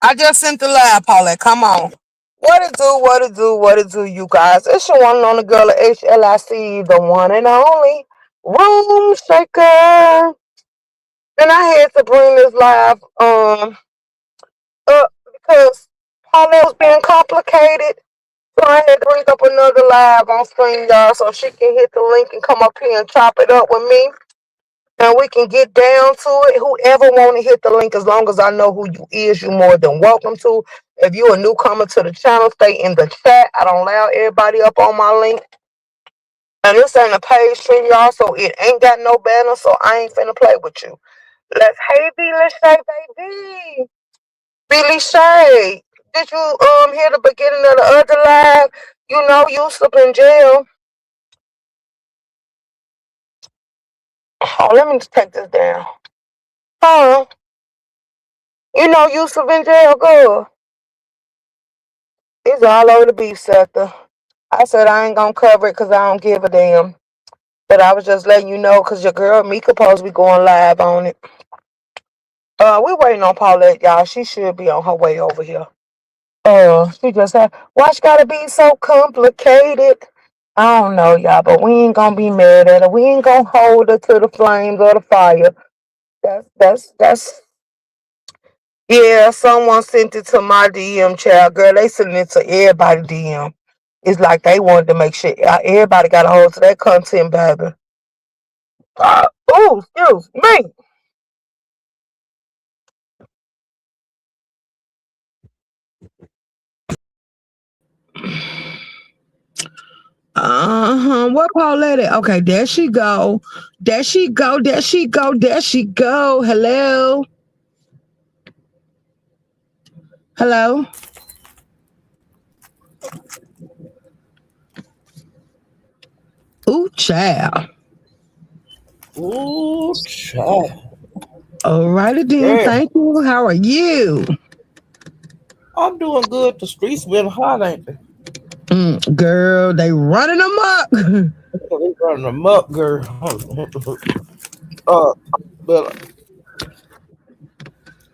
I just sent the live, Paulette. Come on. What it do, what it do, what it do, you guys. It's your one and only girl at H.L.I.C, the one and only room shaker. And I had to bring this live up because Paulette was being complicated. So I had to bring up another live on screen, y'all, so she can hit the link and come up here and chop it up with me. And we can get down to it. Whoever want to hit the link, as long as I know who you is, you more than welcome to. If you a newcomer to the channel, stay in the chat. I don't allow everybody up on my link. And this ain't a paid stream, y'all, so it ain't got no banner, so I ain't finna play with you. Let's hey Billy Shay, baby. Billy Shay. Did you hear the beginning of the other live? You know Yusuf in jail. Oh, let me just take this down. Huh? You know Yusuf in jail, girl. It's all over the beef sector. I said I ain't gonna cover it because I don't give a damn. But I was just letting you know because your girl Mika supposed to be going live on it. We waiting on Paulette, y'all. She should be on her way over here. She just had why she gotta be so complicated? I don't know, y'all, but we ain't gonna be mad at her. We ain't gonna hold her to the flames or the fire. That's yeah, someone sent it to my DM, child. Girl, they sent it to everybody DM. It's like they wanted to make sure everybody got a hold to that content, baby. Oh, excuse me. What Paulette? Okay, there she go. There she go. There she go. There she go. Hello. Hello. Ooh, child. Ooh, child. Alrighty then. Girl, Thank you. How are you? I'm doing good. The streets been hot, ain't they? Girl, they running them up. They running them up, girl. uh, but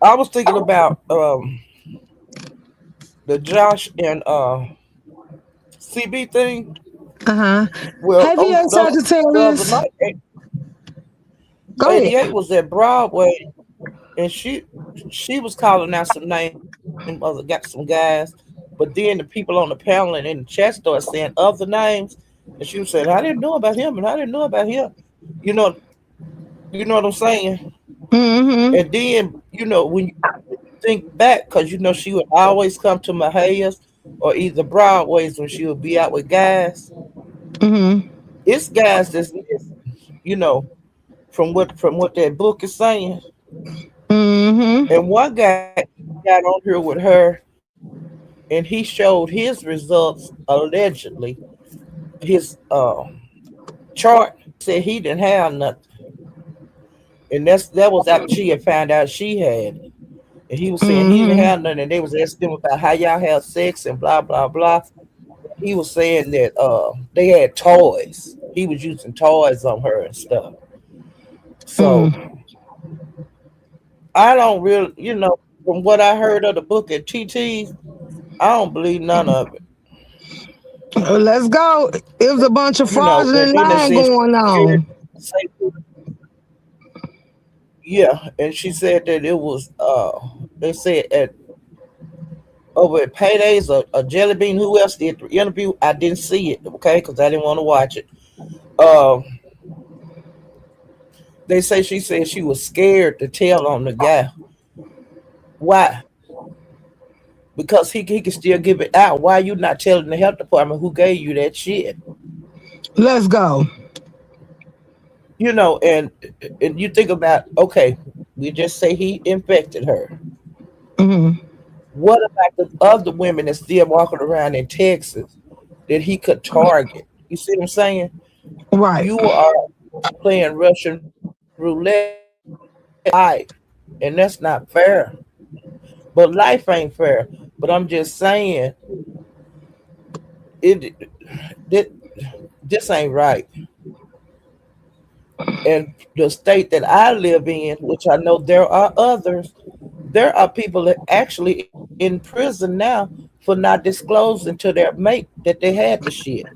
I was thinking about the Josh and CB thing. Uh-huh. Well, Heavy on the other Sagittarius. night, Go ahead. 88 was at Broadway, and she was calling out some names of got some guys, but then the people on the panel and in the chat started saying other names, and she was saying, "I didn't know about him, and I didn't know about him." You know, you know what I'm saying? Mm-hmm. And then when you think back, because she would always come to Mahaya's or either Broadway's when she would be out with guys. Mm-hmm. It's guys that's missing, from what that book is saying. Mm-hmm. And one guy got on here with her, and he showed his results allegedly. His chart said he didn't have nothing, and that was after she had found out she had it. And he was saying he didn't Mm-hmm. have nothing, and they was asking him about how y'all have sex and blah blah blah. He was saying that they had toys. He was using toys on her and stuff. So Mm. I don't really, from what I heard of the book at TT's, I don't believe none of it. Let's go. It was a bunch of And fraudulent then they lying said she going was scared on. to say, yeah, and she said that it was they said at over at Paydays or Jelly Bean, who else did the interview? I didn't see it, okay, because I didn't want to watch it. Um, they say she said she was scared to tell on the guy. Why? Because he can still give it out. Why you not telling the health department who gave you that shit? Let's go. And you think about, okay, we just say he infected her. Mm-hmm. What about the other women that's still walking around in Texas that he could target? You see what I'm saying? Right. You are playing Russian roulette life, and that's not fair. But life ain't fair. But I'm just saying it. This, this ain't right. And the state that I live in, which I know there are others, there are people that actually in prison now for not disclosing to their mate that they had the shit.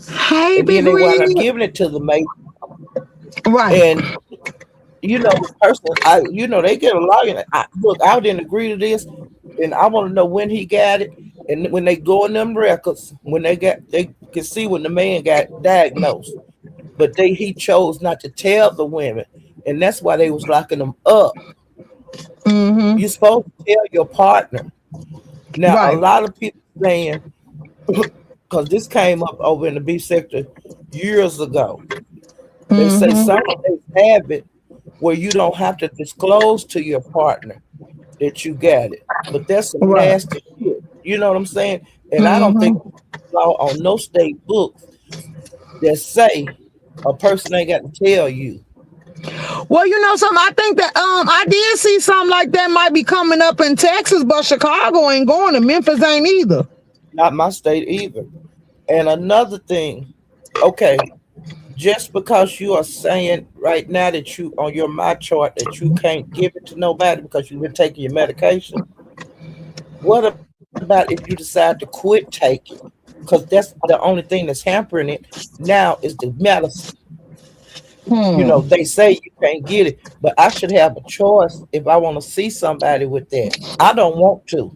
Hey, And then Big they wound up Red. giving it to the mate. Right. And the person, they get a lawyer. Look, I didn't agree to this, and I want to know when he got it, and when they go in them records, they can see when the man got diagnosed, but he chose not to tell the women, and that's why they was locking them up. You're Mm-hmm. supposed to tell your partner. Now, a Right. lot of people saying, because this came up over in the B sector years ago, they say some Mm-hmm. states have it where you don't have to disclose to your partner that you got it. But that's some Right. nasty shit. You know what I'm saying? And I don't think Mm-hmm. law on no state books that say a person ain't got to tell you. Well, you know something. I think that I did see something like that might be coming up in Texas, but Chicago ain't going, to Memphis ain't either. Not my state either. And another thing, okay, just because you are saying right now that you on your my chart that you can't give it to nobody because you've been taking your medication, what about if you decide to quit taking? Because that's the only thing that's hampering it now is the medicine. Hmm. They say you can't get it, but I should have a choice if I want to see somebody with that. I don't want to.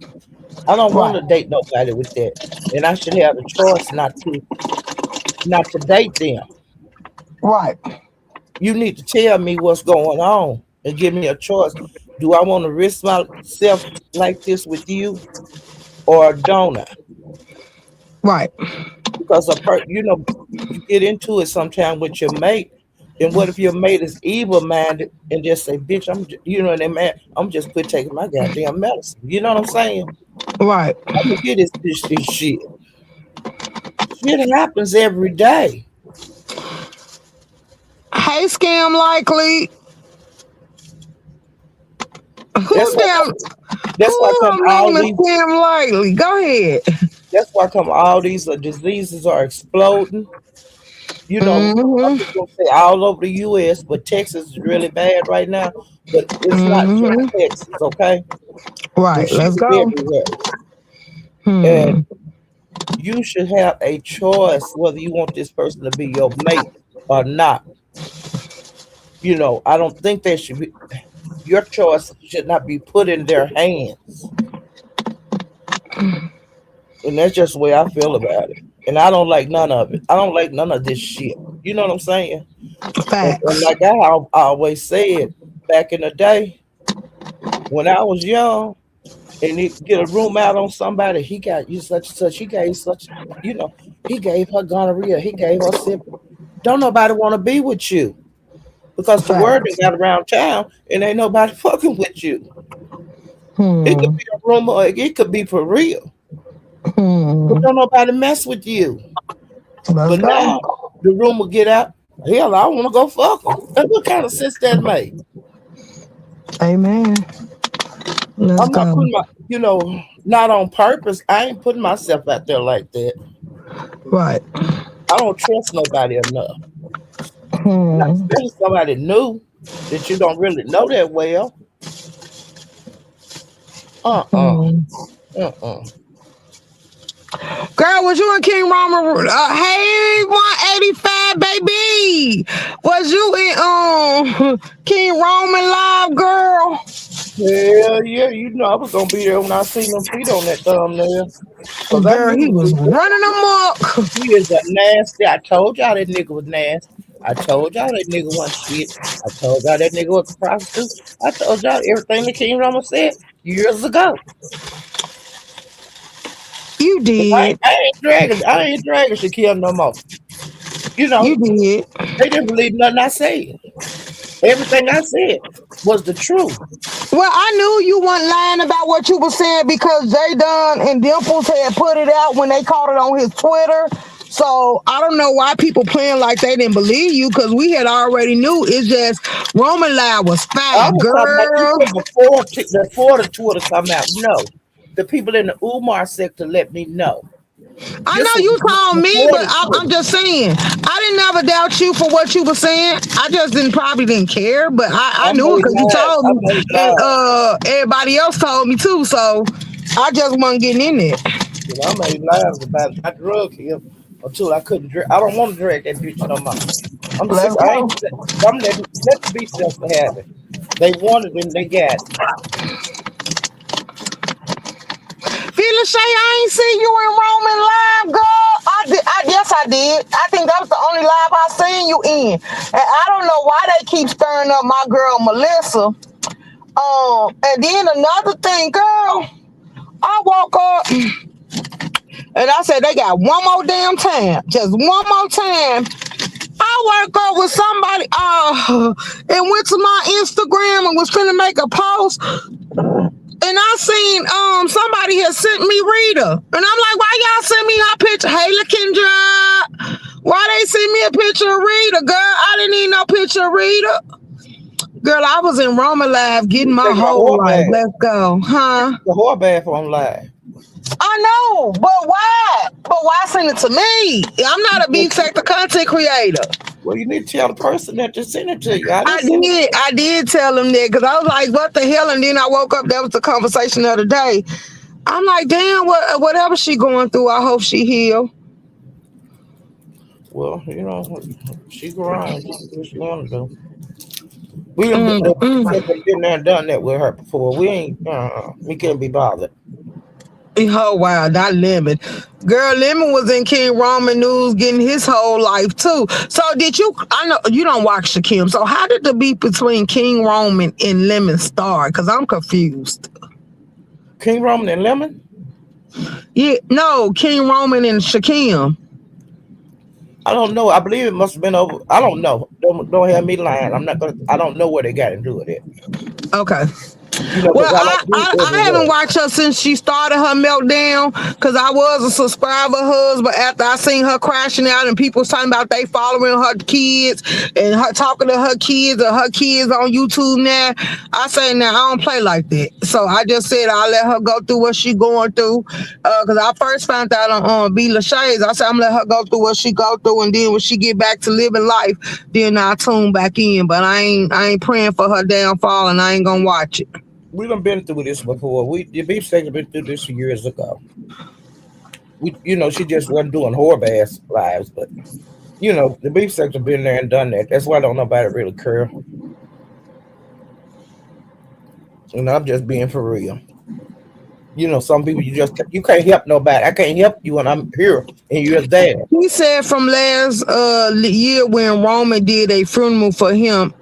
I don't want Right. to date nobody with that. And I should have a choice not to date them. Right. You need to tell me what's going on and give me a choice. Do I want to risk myself like this with you or don't I? Right. Because you get into it sometime with your mate. Then what if your mate is evil minded and just say, "Bitch, and that man, I'm just quit taking my goddamn medicine." You know what I'm saying? Right. I don't get this shit. Shit happens every day. Hey, Scam Likely. That's Who why damn? that's why Who come I'm all known as these Scam Likely? Go ahead. that's why come all these diseases are exploding. I'm Mm-hmm. just gonna say all over the U.S., but Texas is really bad right now. But it's not just Mm-hmm. Texas, okay? The Right. shit Let's is go. everywhere, and Hmm. you should have a choice whether you want this person to be your mate or not. I don't think they should be. Your choice should not be put in their hands, and that's just the way I feel about it. And I don't like none of it. I don't like none of this shit. You know what I'm saying? And Facts. like I always said back in the day when I was young, and he get a room out on somebody, he got you such and such. He gave such, you know, he gave her gonorrhea. He gave her syphilis. Don't nobody want to be with you because the word that Facts. got around town and ain't nobody fucking with you. It could Hmm. be a rumor, or it could be for real, but Hmm. don't nobody mess with you. Let's But go. now the rumor get out. Hell, I want to go fuck them. And what kind of sense that make? Amen. Let's I'm not go. putting not on purpose. I ain't putting myself out there like that. Right. I don't trust nobody enough. Not Hmm. especially somebody new that you don't really know that well. Uh-uh. Hmm. Uh-uh. Girl, was you in King Rama? Hey, 185, baby. Was you in King Roman live, girl? Hell yeah, I was gonna be there when I seen them feet on that thumbnail. Cause I Girl, knew he was he running amok. he is a nasty. I told y'all that nigga was nasty. I told y'all that nigga wasn't shit. I told y'all that nigga was a prostitute. I told y'all everything that King Rama said years ago. You But did. I ain't dragging Shaquille no more. You You know, did. they didn't believe nothing I said. Everything I said was the truth. Well, I knew you weren't lying about what you were saying because Jay Dunn and Dimples had put it out when they caught it on his Twitter. So I don't know why people playing like they didn't believe you because we had already knew. It's just Roman Live was I fire, was talking about you girl. from before the Twitter come out. No, the people in the Umar sector let me know. I This know was you told me, before but the I'm Twitter. just saying. I didn't never doubt you for what you were saying. I just didn't probably didn't care, but I I knew it made because you mine. told I me, made and mine. everybody else told me too. So I just wasn't getting in it. I made lives about it. I drug him until I couldn't drag. I don't want to drag that bitch no more. I'm sick. Let's I ain't. go. I'm letting let the beast just to have it. They wanted it and they got it. Phyllis Shay, I ain't see you in Roman live, girl. I did. Yes, I did. I think that was the only live I seen you in. And I don't know why they keep stirring up my girl Melissa. And then another thing, girl. I woke up and I said they got one more damn time, just one more time. I woke up with somebody and went to my Instagram and was finna make a post. And I seen somebody had sent me Rita. And I'm like, why y'all send me her picture? Hey, Kendra. Why they send me a picture of Rita, girl? I didn't need no picture of Rita. Girl, I was in Roma Live getting You my taking a whole whore life. bath. Let's go. Huh? The whore bath on live. I know, but why? But why send it to me? I'm not a beef sector content creator. Well, you need to tell the person that just sent it to you. I didn't I send it. did. I did tell them that because I was like, what the hell? And then I woke up. That was the conversation the other day. I'm like, damn, whatever she going through, I hope she heal. Well, she grown. She can do what she want to do. We done Mm, mm. been there and done that with her before. We ain't. We can't be bothered. Oh wow, not Lemon. Girl, Lemon was in King Roman News getting his whole life too. So did you? I know you don't watch the Kim. So how did the beef between King Roman and Lemon start? Because I'm confused. King Roman and Lemon. Yeah, no, King Roman and Shakim. I don't know. I believe it must have been over. I don't know. Don't have me lying. I'm not gonna. I don't know where they got into it. Okay. Because Well, I I, don't be I, I haven't everywhere. watched her since she started her meltdown because I was a subscriber of hers, but after I seen her crashing out and people was talking about they following her kids and her talking to her kids on YouTube now, I say now I don't play like that. So I just said I'll let her go through what she going through. Cause I first found out on B Lachey's. I said I'm gonna let her go through what she go through, and then when she get back to living life, then I'll tune back in. But I ain't praying for her downfall, and I ain't gonna watch it. We done been through this before. The beef steak been through this years ago. She just wasn't doing whore bass lives, but the beef steaks have been there and done that. That's why don't nobody really care. And I'm just being for real. Some people you can't help nobody. I can't help you when I'm here and you're there. He said from last year when Roman did a funeral for him.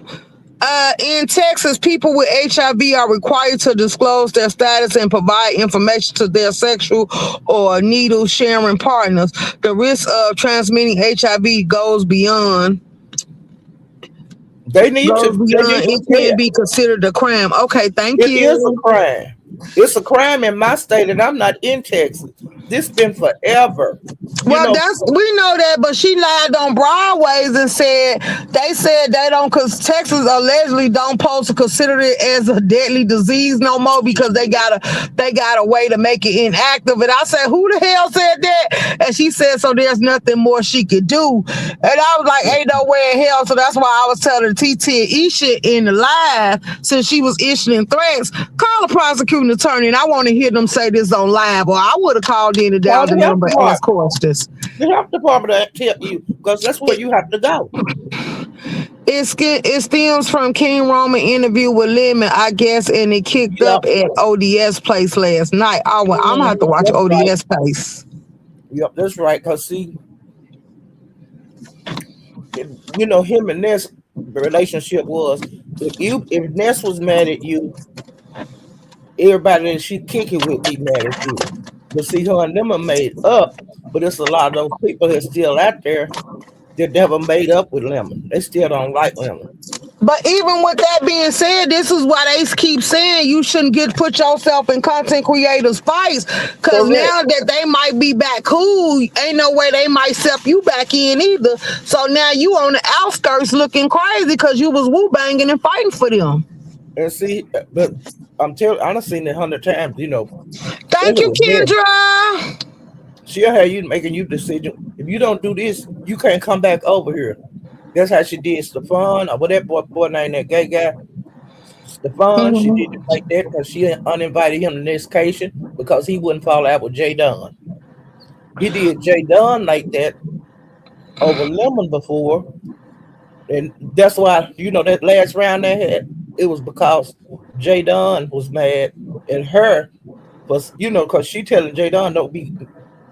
In Texas, people with HIV are required to disclose their status and provide information to their sexual or needle sharing partners. The risk of transmitting HIV They need to. They need to it can tell. be considered a crime. Okay, thank It is a you. crime. It's a crime in my state, and I'm not in Texas. This been forever. You Well, know, we know that, but she lied on Broadways and said they don't, because Texas allegedly don't supposed to consider it as a deadly disease no more because they got a way to make it inactive. And I said, who the hell said that? And she said, so there's nothing more she could do. And I was like, ain't no way in hell. So that's why I was telling TT and Isha in the live, since she was issuing threats, call a prosecuting attorney. And I want to hear them say this on live, or I would have called in and call dialed the the health number and asked department. questions. The health department to help you because that's where It, you have to go. it stems from King Roman interview with Lemon, I guess, and it kicked Yep. up at ODS place last night. I'm gonna have to watch That's right. ODS place. Yep, that's right. Because see, him and Ness relationship was if Ness was mad at you, everybody that she kick it with be mad at you. But see, her and them are made up. But it's a lot of those people that's still out there that never made up with Lemon. They still don't like Lemon. But even with that being said, this is why they keep saying you shouldn't put yourself in content creators' fights. Cause Correct. now that they might be back cool, ain't no way they might step you back in either. So now you on the outskirts looking crazy because you was woo banging and fighting for them. And see, but I've seen it 100 times. Thank Especially you, with Ness. Kendra. She'll have you making you decision. If you don't do this, you can't come back over here. That's how she did Stefan or whatever boy named that gay guy. Stefan, she did it Mhm. like that because she uninvited him to this occasion. because he wouldn't fall out with Jay Dunn. He did Jay Dunn like that over Lemon before, and that's why that last round they had, it was because Jay Dunn was mad at her for because she telling Jay Dunn don't be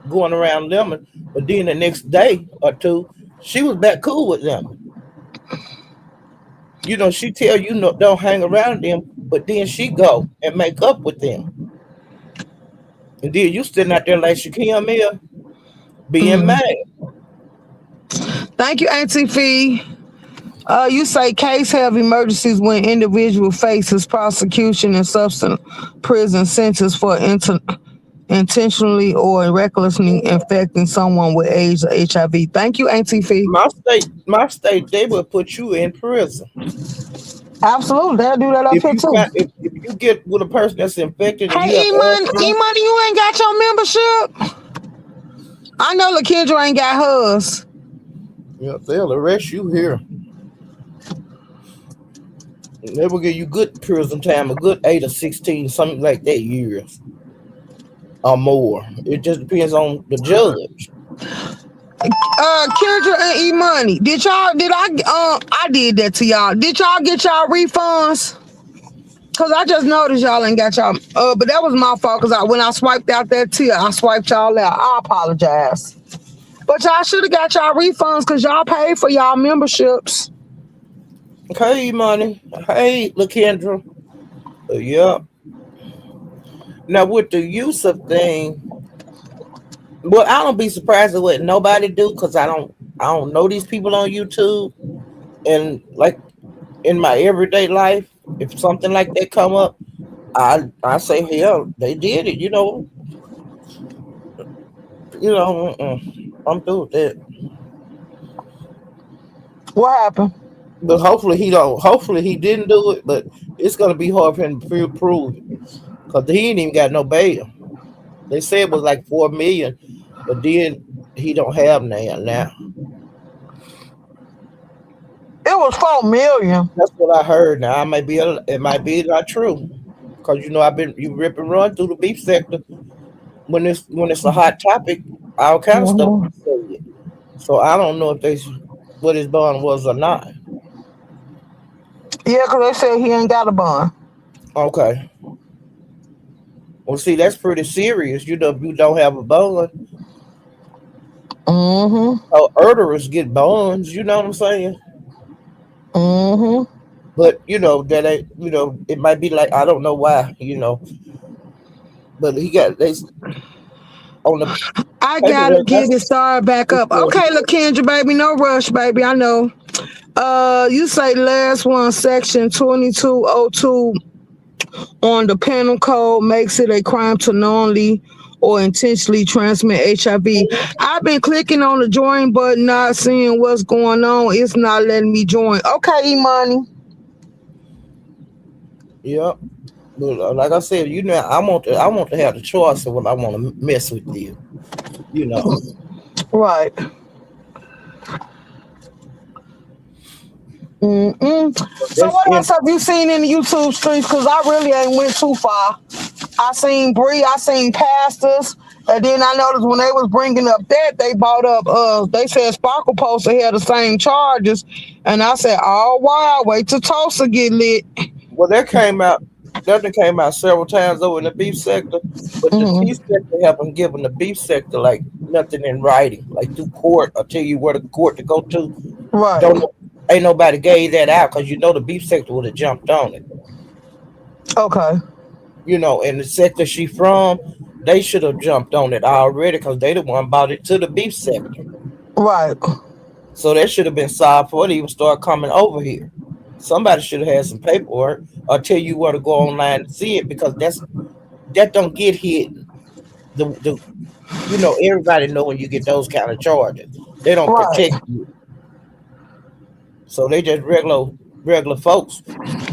going around Lemon, but then the next day or two she was back cool with Lemon. She tell don't hang around them, but then she go and make up with them, and then you sitting out there like Shaquille O'Neal being Mm. mad. Thank you, Auntie Fee. You say case have emergencies when individual faces prosecution and substance prison sentence for intentionally or recklessly infecting someone with AIDS or HIV. Thank you, Auntie Fee. My state, they will put you in prison Absolutely, they'll do that up if here you too. find if you get with a person that's infected and Hey, you have E asthma. Money, you ain't got your membership. I know LaKendra ain't got hers. Yeah, they'll arrest you here. They will give you good prison time, a good 8 or 16, something like that years or more. It just depends on the judge. Kendra and E Money, I did that to y'all. Did y'all get y'all refunds? Cause I just noticed y'all ain't got y'all. But that was my fault. Cause when I swiped out that tier, I swiped y'all out. I apologize. But y'all should have got y'all refunds. Cause y'all paid for y'all memberships. Hey, money. Hey, LaKendra. Yeah. Now with the use of thing, well, I don't be surprised at what nobody do because I don't know these people on YouTube, and like in my everyday life, if something like that come up, I say hell, they did it. I'm through with that. What happened? But hopefully he don't. Hopefully he didn't do it. But it's gonna be hard for him to prove it because he ain't even got no bail. They said it was like 4 million, but then he don't have now. It was 4 million. That's what I heard. Now it might be not true because I've been you rip and run through the beef sector when it's a hot topic. All kind of stuff Mhm. be said. So I don't know if what his bond was or not. Yeah, cause they said he ain't got a bond. Okay. Well, see, that's pretty serious. If you don't have a bond. Mm-hmm. Oh, murderers get bonds. You know what I'm saying? Mm-hmm. But that ain't. It might be like I don't know why. But he got they on the I gotta paperwork. get it started back They up. said Okay, LaKendra, baby, no rush, baby. I know. You say last one, section 2202 on the penal code makes it a crime to knowingly or intentionally transmit HIV. I've been clicking on the join button, not seeing what's going on. It's not letting me join. Okay, E Money. Yep. But like I said, I want to have the choice of when I want to mess with you. You know. Right. Mm-mm. But So that's what in else have you seen in the YouTube streets? Cause I really ain't went too far. I seen Bree, I seen pastors, and then I noticed when they was bringing up that they bought up. They said Sparkle Post had the same charges, and I said, "Oh wow, wait till Tulsa get lit." well that came out. That done came out several times over in the beef sector, but the Hmm. tea sector haven't given the beef sector like nothing in writing, like through court. I'll tell you where the court to go to. Right. Don't know, ain't nobody gave that out because the beef sector would have jumped on it. Okay. And the sector she from, they should have jumped on it already because they the one bought it to the beef sector. Right. So that should have been solved before they even start coming over here. Somebody should have had some paperwork or tell you where to go online to see it because that don't get hidden. The everybody know when you get those kind of charges. They don't protect Right. you. So they just regular folks.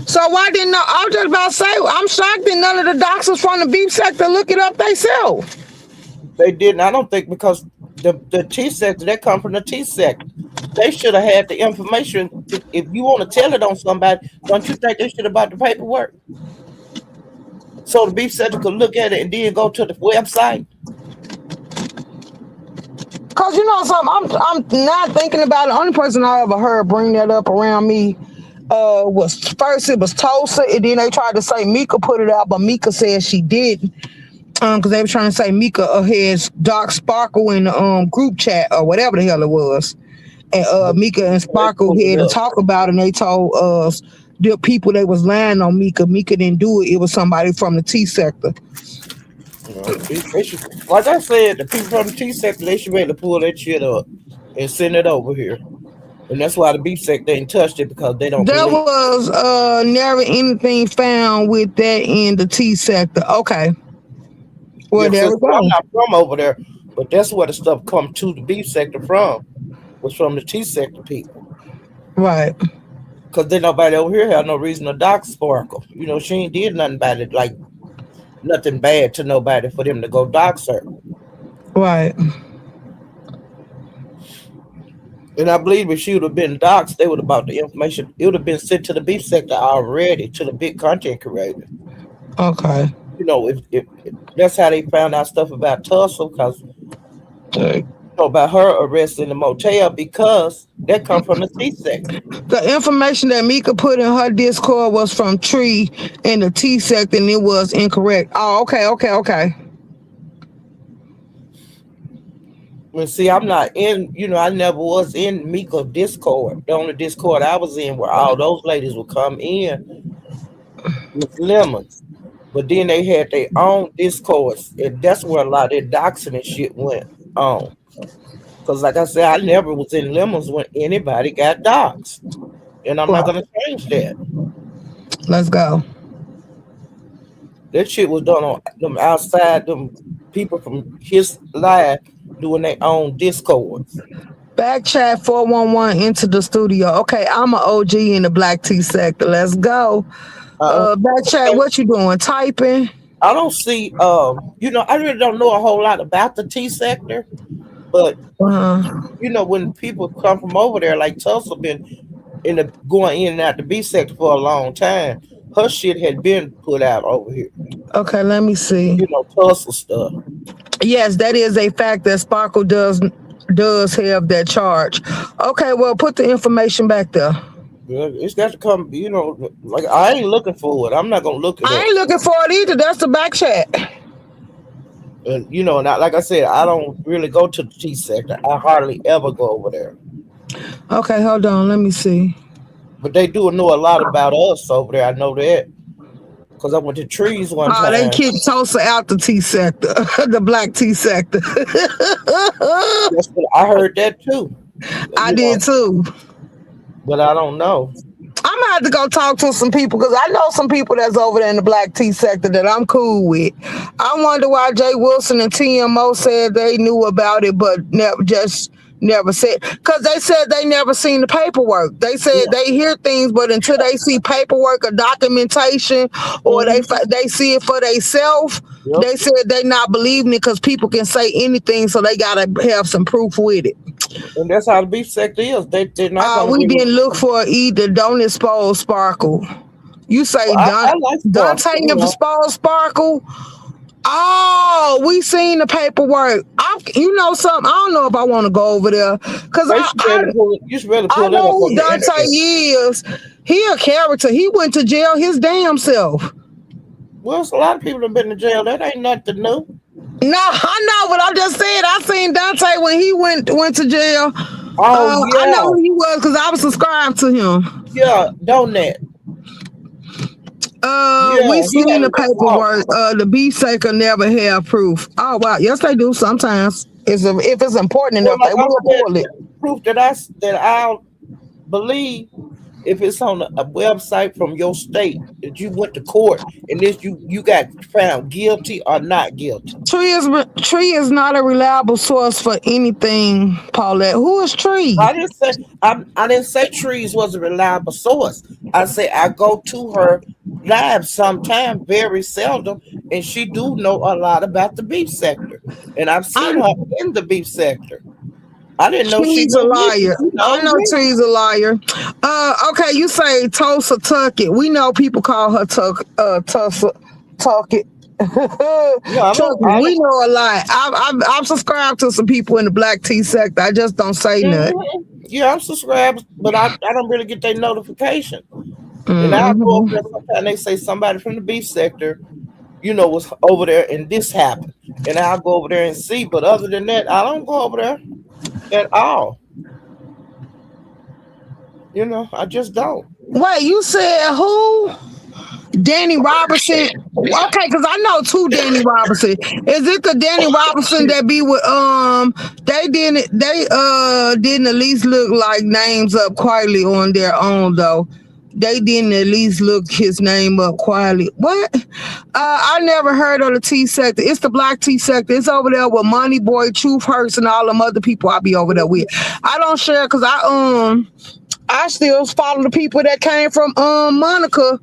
So why didn't I was just about to say I'm shocked that none of the doctors from the beef sector look it up themselves. They didn't. I don't think because the T sector that come from the T sector. They should have had the information. If you want to tell it on somebody, don't you think they should have bought the paperwork? so the beef sector could look at it and then go to the website. Cause you know something, I'm not thinking about it. The only person I ever heard bring that up around me was first it was Tulsa, and then they tried to say Mika put it out, but Mika said she didn't. Because they were trying to say Mika has Dark Sparkle in the group chat or whatever the hell it was. And But Mika and they Sparkle pull it had to up. talk about it, and they told us the people they was lying on Mika. Mika didn't do it. It was somebody from the T sector. They should, like I said, the people from the T sector, they should be able to pull that shit up and send it over here. And that's why the beef sector ain't touched it because they don't There believe. was never anything found with that in the T sector. Okay. Well, Yeah, there so we see, I'm go. not from over there, but that's where the stuff come to the beef sector from, was from the T sector people. Right. Because then nobody over here had no reason to dock Sparkle. You know, she ain't did nothing about it, like nothing bad to nobody for them to go dox her. Right. And I believe if she would have been doxxed, they would have bought the information. It would have been sent to the beef sector already, to the big content creator. Okay. You know, if that's how they found out stuff about Tussle, because about her arrest in the motel, because that come from the T sector. The information that Mika put in her Discord was from Tree in the T sector, and it was incorrect. Oh, okay, okay, okay. And see, I'm not in, I never was in Mika Discord. The only Discord I was in where all those ladies would come in was Lemons. But then they had their own Discords, and that's where a lot of their doxing and shit went on. Because, like I said, I never was in Lemons when anybody got doxed. And I'm not Right. going to change that. Let's go. That shit was done on them outside, them people from his live doing their own Discords. Back chat 411 into the studio. Okay, I'm an OG in the black T sector. Let's go. Uh, Back chat, and what you doing? Typing? I don't see, I really don't know a whole lot about the T sector, but Uh-huh. when people come from over there, like Tulsa been going in and out the B sector for a long time, her shit had been put out over here. Okay, let me see. Tulsa stuff. Yes, that is a fact that Sparkle does have that charge. Okay, well, put the information back there. Yeah, it's got to come. Like I ain't looking for it. I'm not gonna look it I up. ain't looking for it either. That's the back chat. And like I said, I don't really go to the T sector. I hardly ever go over there. Okay, hold on. Let me see. But they do know a lot about us over there. I know that because I went to Trees one Oh, they time. kicked Tulsa out the T sector, the black T sector. That's what I heard that too. I You know, did too. but I don't know. I'm gonna have to go talk to some people because I know some people that's over there in the black tea sector that I'm cool with. I wonder why Jay Wilson and TMO said they knew about it, but never said, because they said they never seen the paperwork. They Yeah. said they hear things, but until they see paperwork or documentation or Mhm. they see it for themselves, Yep. they said they not believing it because people can say anything, so they gotta have some proof with it. And that's how the beef sector is. They're not gonna We really. didn't look for either. Don't expose Sparkle. You say Well, I like Dante Sparkle. expose Sparkle. Oh, we seen the paperwork. You know something? I don't know if I want to go over there because They should be able to pull it. You should be able to I pull that know up who on the Dante internet. is. He a character. He went to jail his damn self. Well, it's a lot of people have been to jail. That ain't nothing new. No, I know, but I just said I seen Dante when he went to jail. Oh I know yeah, who he was because I was subscribed to him. yeah, donut. We Yeah, he seen had a the little walk. paperwork. The beef saker never have proof. Oh wow, yes they do sometimes. If it's important Well, enough, like they I will said, pull it. proof that I believe if it's on a website from your state that you went to court and this you got found guilty or not guilty. Tree is not a reliable source for anything, Paulette. Who is Tree? I didn't say Trees was a reliable source. I say I go to her live sometime, very seldom, and she do know a lot about the beef sector. And I've seen I her in the beef sector. I didn't know she Tree's a knew me, but liar. she I knows know me. Tree's a liar. Okay, you say Tulsa Tucket. We know people call her Tulsa Talk it. No, I Trust don't. me, we know a lot. I'm subscribed to some people in the black tea sector. I just don't say nothing. Yeah, I'm subscribed, but I don't really get their notification. And I go over there Mm-hmm. sometimes. They say somebody from the beef sector, was over there, and this happened, and I'll go over there and see. But other than that, I don't go over there at all. I just don't. Wait, you said who? Danny Robinson. Okay, because I know two Danny Robinson. Is it the Danny Robinson that be with they didn't at least look like names up quietly on their own though. They didn't at least look his name up quietly. What? I never heard of the T sector. It's the black T sector. It's over there with Money Boy, Truth Hurts, and all them other people I be over there with. I don't share because I still follow the people that came from Monica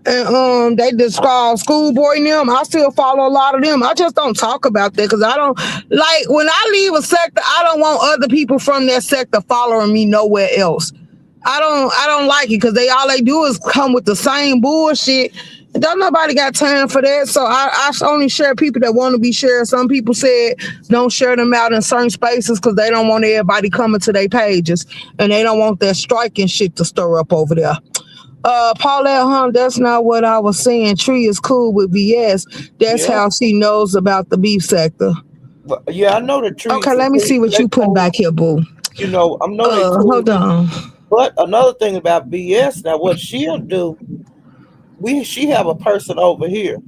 and they describe schoolboy and them. I still follow a lot of them. I just don't talk about that because I don't like when I leave a sector, I don't want other people from that sector following me nowhere else. I don't like it because they do is come with the same bullshit. Don't nobody got time for that. So I only share people that want to be shared. Some people said don't share them out in certain spaces because they don't want everybody coming to their pages and they don't want that striking shit to stir up over there. Paulette that's not what I was saying. Tree is cool with BS. That's Yeah, how she knows about the beef sector. but yeah, I know the Okay, trees. let me see what They you putting cool. back here, boo. I know they cool. Hold on. But another thing about BS now, what she'll do, she have a person over here,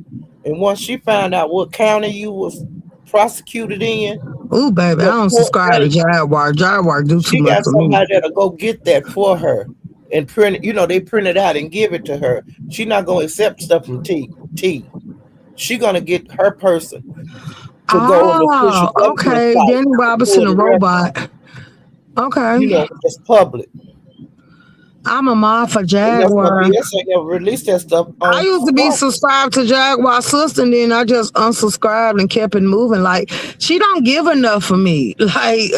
and once she find out what county you was prosecuted in, Ooh, baby, I what don't court subscribe to date, Jaguar. Jaguar do too she much got for me. somebody that'll go get that for her and print it. They print it out and give it to her. She not gonna accept stuff from T. She gonna get her person to go on the official Oh, government okay. site Danny to pull Robinson, a the record. robot. Okay. It's public. I'm a mod for And that's why Jaguar. BS ain't never released that stuff I on used to be Spark. subscribed to Jaguar sister, and then I just unsubscribed and kept it moving. Like she don't give enough for me. Like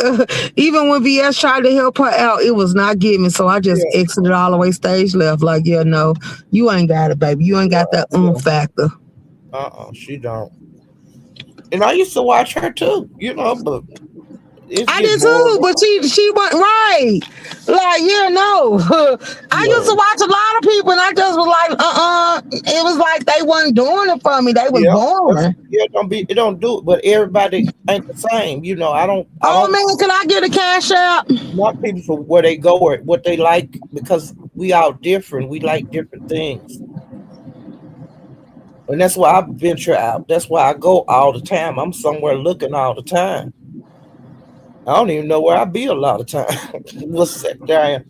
even when VS tried to help her out, it was not giving. So I just Yeah, exited all the way stage left. Like yeah, no, you ain't got it, baby. You ain't got that yeah. factor. She don't. And I used to watch her too, but it's I getting did too, boring. but she went right. Like, yeah, no. I used Yeah, to watch a lot of people and I just was like, It was like they wasn't doing it for me. They was yeah. boring. It don't do it, but everybody ain't the same. I Oh don't man, can I get a cash out? knock people for where they go or what they like because we all different. We like different things. And that's why I venture out. That's why I go all the time. I'm somewhere looking all the time. I don't even know where I be a lot of time. What's sector I am.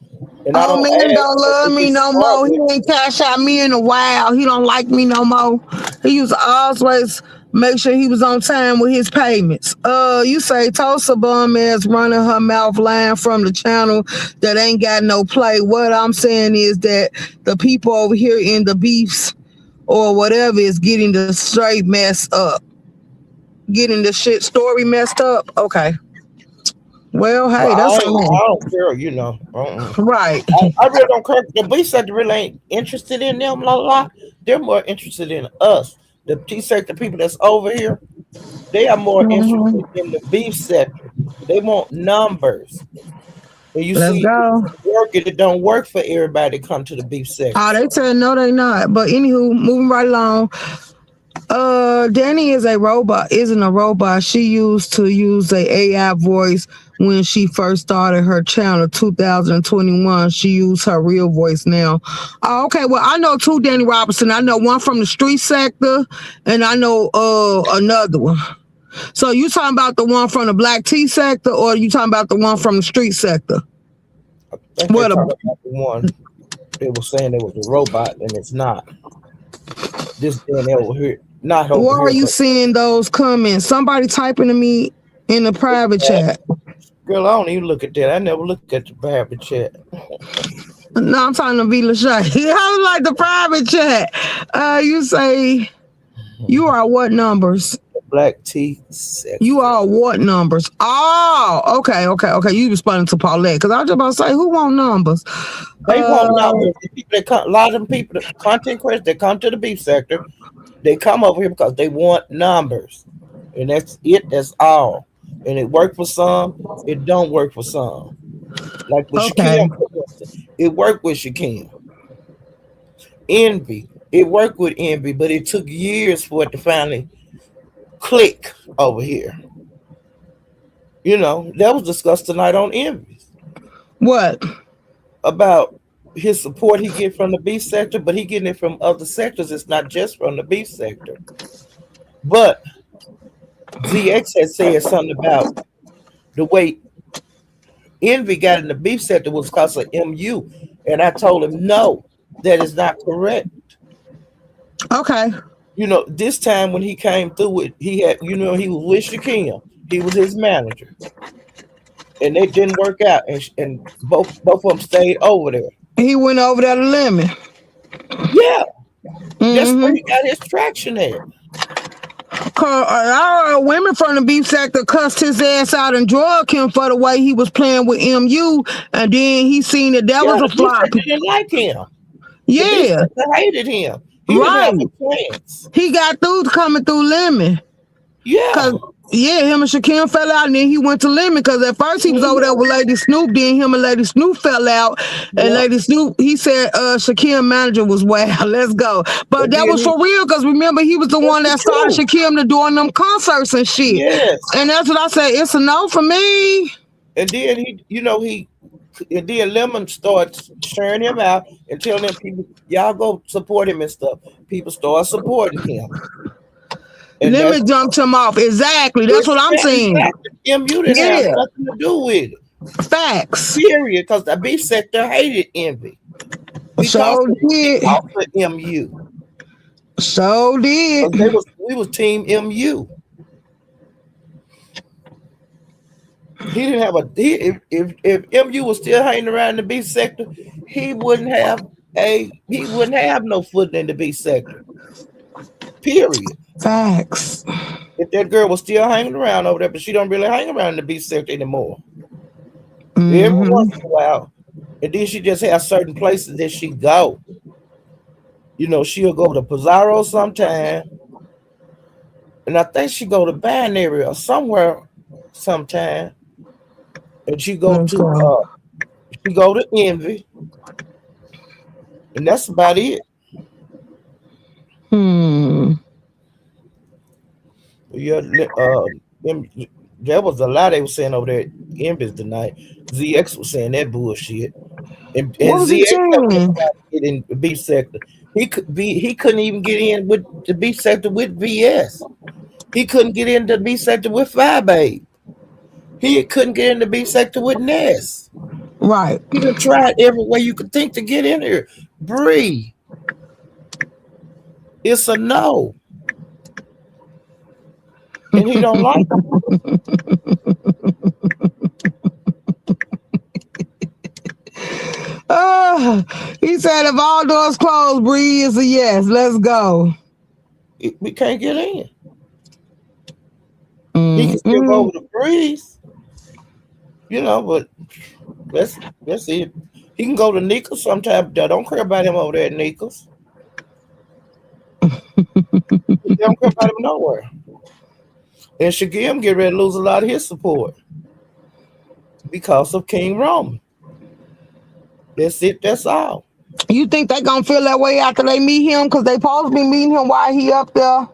And I Oh don't man, ask don't or love get me no smart more. He with it. ain't cash out me in a while. He don't like me no more. He used to always make sure he was on time with his payments. You say Tosa bum ass running her mouth line from the channel that ain't got no play. What I'm saying is that the people over here in the beefs or whatever is getting the straight mess up. Getting the shit story messed up. Okay. Well, But hey, that's on I me. don't care. Right. I really don't care. The B sector really ain't interested in them, They're more interested in us. The T sector people that's over here, they are more interested Mhm. in the beef sector. They want numbers. And you Let's see, go. it don't work for everybody to come to the beef Oh, sector. they said no, they not. But anywho, moving right along. Danny isn't a robot. She used to use a AI voice when she first started her channel, 2021. She used her real voice now. Oh, okay, well, I know two Danny Robinson. I know one from the street sector, and I know another one. So you talking about the one from the black tea sector, or you talking about the one from the street sector? I think they Well, talking about the one they were saying it was a robot, and it's not. This Dan over here, not over where are here, you but seeing those comments? Somebody typing to me in the private chat. girl, I don't even look at that. I never look at the private chat. No, I'm talking to V Lachey. I was like the private chat. You say you are what numbers? Black tea You sector. are what numbers? Oh, okay. You responding to Paulette because I was just about to say who want numbers? They Uh, want numbers. The people that come, a lot of them people, the content creators that come to the beef sector, They come over here because they want numbers, and that's it. That's all. And it worked for some. It don't work for some. Like with Okay. Shakim, for instance, it worked with Shakim. Envy, it worked with Envy, but it took years for it to finally click over here. That was discussed tonight on Envy What? about his support he get from the B sector, but he getting it from other sectors. It's not just from the B sector. But ZX had said something about the way Envy got in the B sector was because of MU. And I told him, no, that is not correct. Okay. This time when he came through it, he had, he was with Shakim. He was his manager. And it didn't work out. And both of them stayed over there. He went over there to limit. Yeah, that's where Mm-hmm. he got his traction at. Cause our women from the beef sector cussed his ass out and drug him for the way he was playing with MU, and then he seen that Yeah, was a the B flop. sector didn't like him. The B Yeah, sector hated him. He didn't have right. a chance. He got through coming through limit. Yeah. Cause yeah, him and Shakim fell out, and then he went to limit. Cause at first he was over there Mhm. with Lady Snoop. Then him and Lady Snoop fell out, and Yeah. Lady Snoop he said Shakim manager was wild. Let's go. But And that then was he, for real. Cause remember he was the that's one the that started truth. Shakim to doing them concerts and shit. Yes. And that's what I said. It's a no for me. And then and then Lemon starts sharing him out and telling them people, y'all go support him and stuff. People start supporting him. And that's Limit jumped him off. Exactly. That's what I'm saying. exactly MU didn't have Yeah. nothing to do with it. Facts. Period. Because the B sector hated Envy because So did. of MU. So did. Because we was team MU. He didn't have a he, if MU was still hanging around the B sector, he wouldn't have no foot in the B sector. Period. Facts. If that girl was still hanging around over there, but she don't really hang around the B sector anymore. Every once Mm-hmm. in a while. And then she just has certain places that she go. She'll go to Pizarro sometime. And I think she go to Binary or somewhere sometime. And Let's go. she go to Envy. And that's about it. Hmm. Yeah, them, there was a lot they were saying over there at Envy's tonight. ZX was saying that bullshit. And What was he ZX never been saying? trying to get in the B sector. He couldn't even get in with the B sector with VS. He couldn't get into the B sector with Firebabe. He couldn't get in the B sector with Ness. Right. He done tried every way you could think to get in here. Bree, it's a no. And he don't like them. Oh, he said if all doors closed, Bree is a yes. Let's go. We can't get in. He can still go Mm-mm. over the Breeze, but let's see. He can go to Nichols sometime. Don't care about him over there at Nichols. They don't care about him nowhere. And Shagim get ready to lose a lot of his support because of King Roman. That's it. That's all. You think they gonna feel that way after they meet him? Cause they supposed to be meeting him while he up there.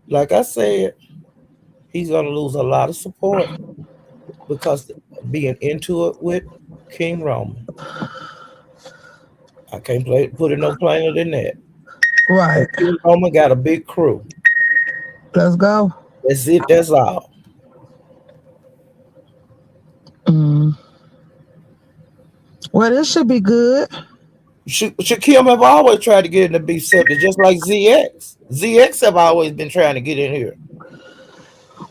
Like I said, he's gonna lose a lot of support because being into it with King Roman. I can't put it no plainer than that. Right. And King Roman got a big crew. Let's go. That's it. That's all. Mm. Well, this should be good. Shakim have always tried to get in the B sector, just like ZX. ZX have always been trying to get in here.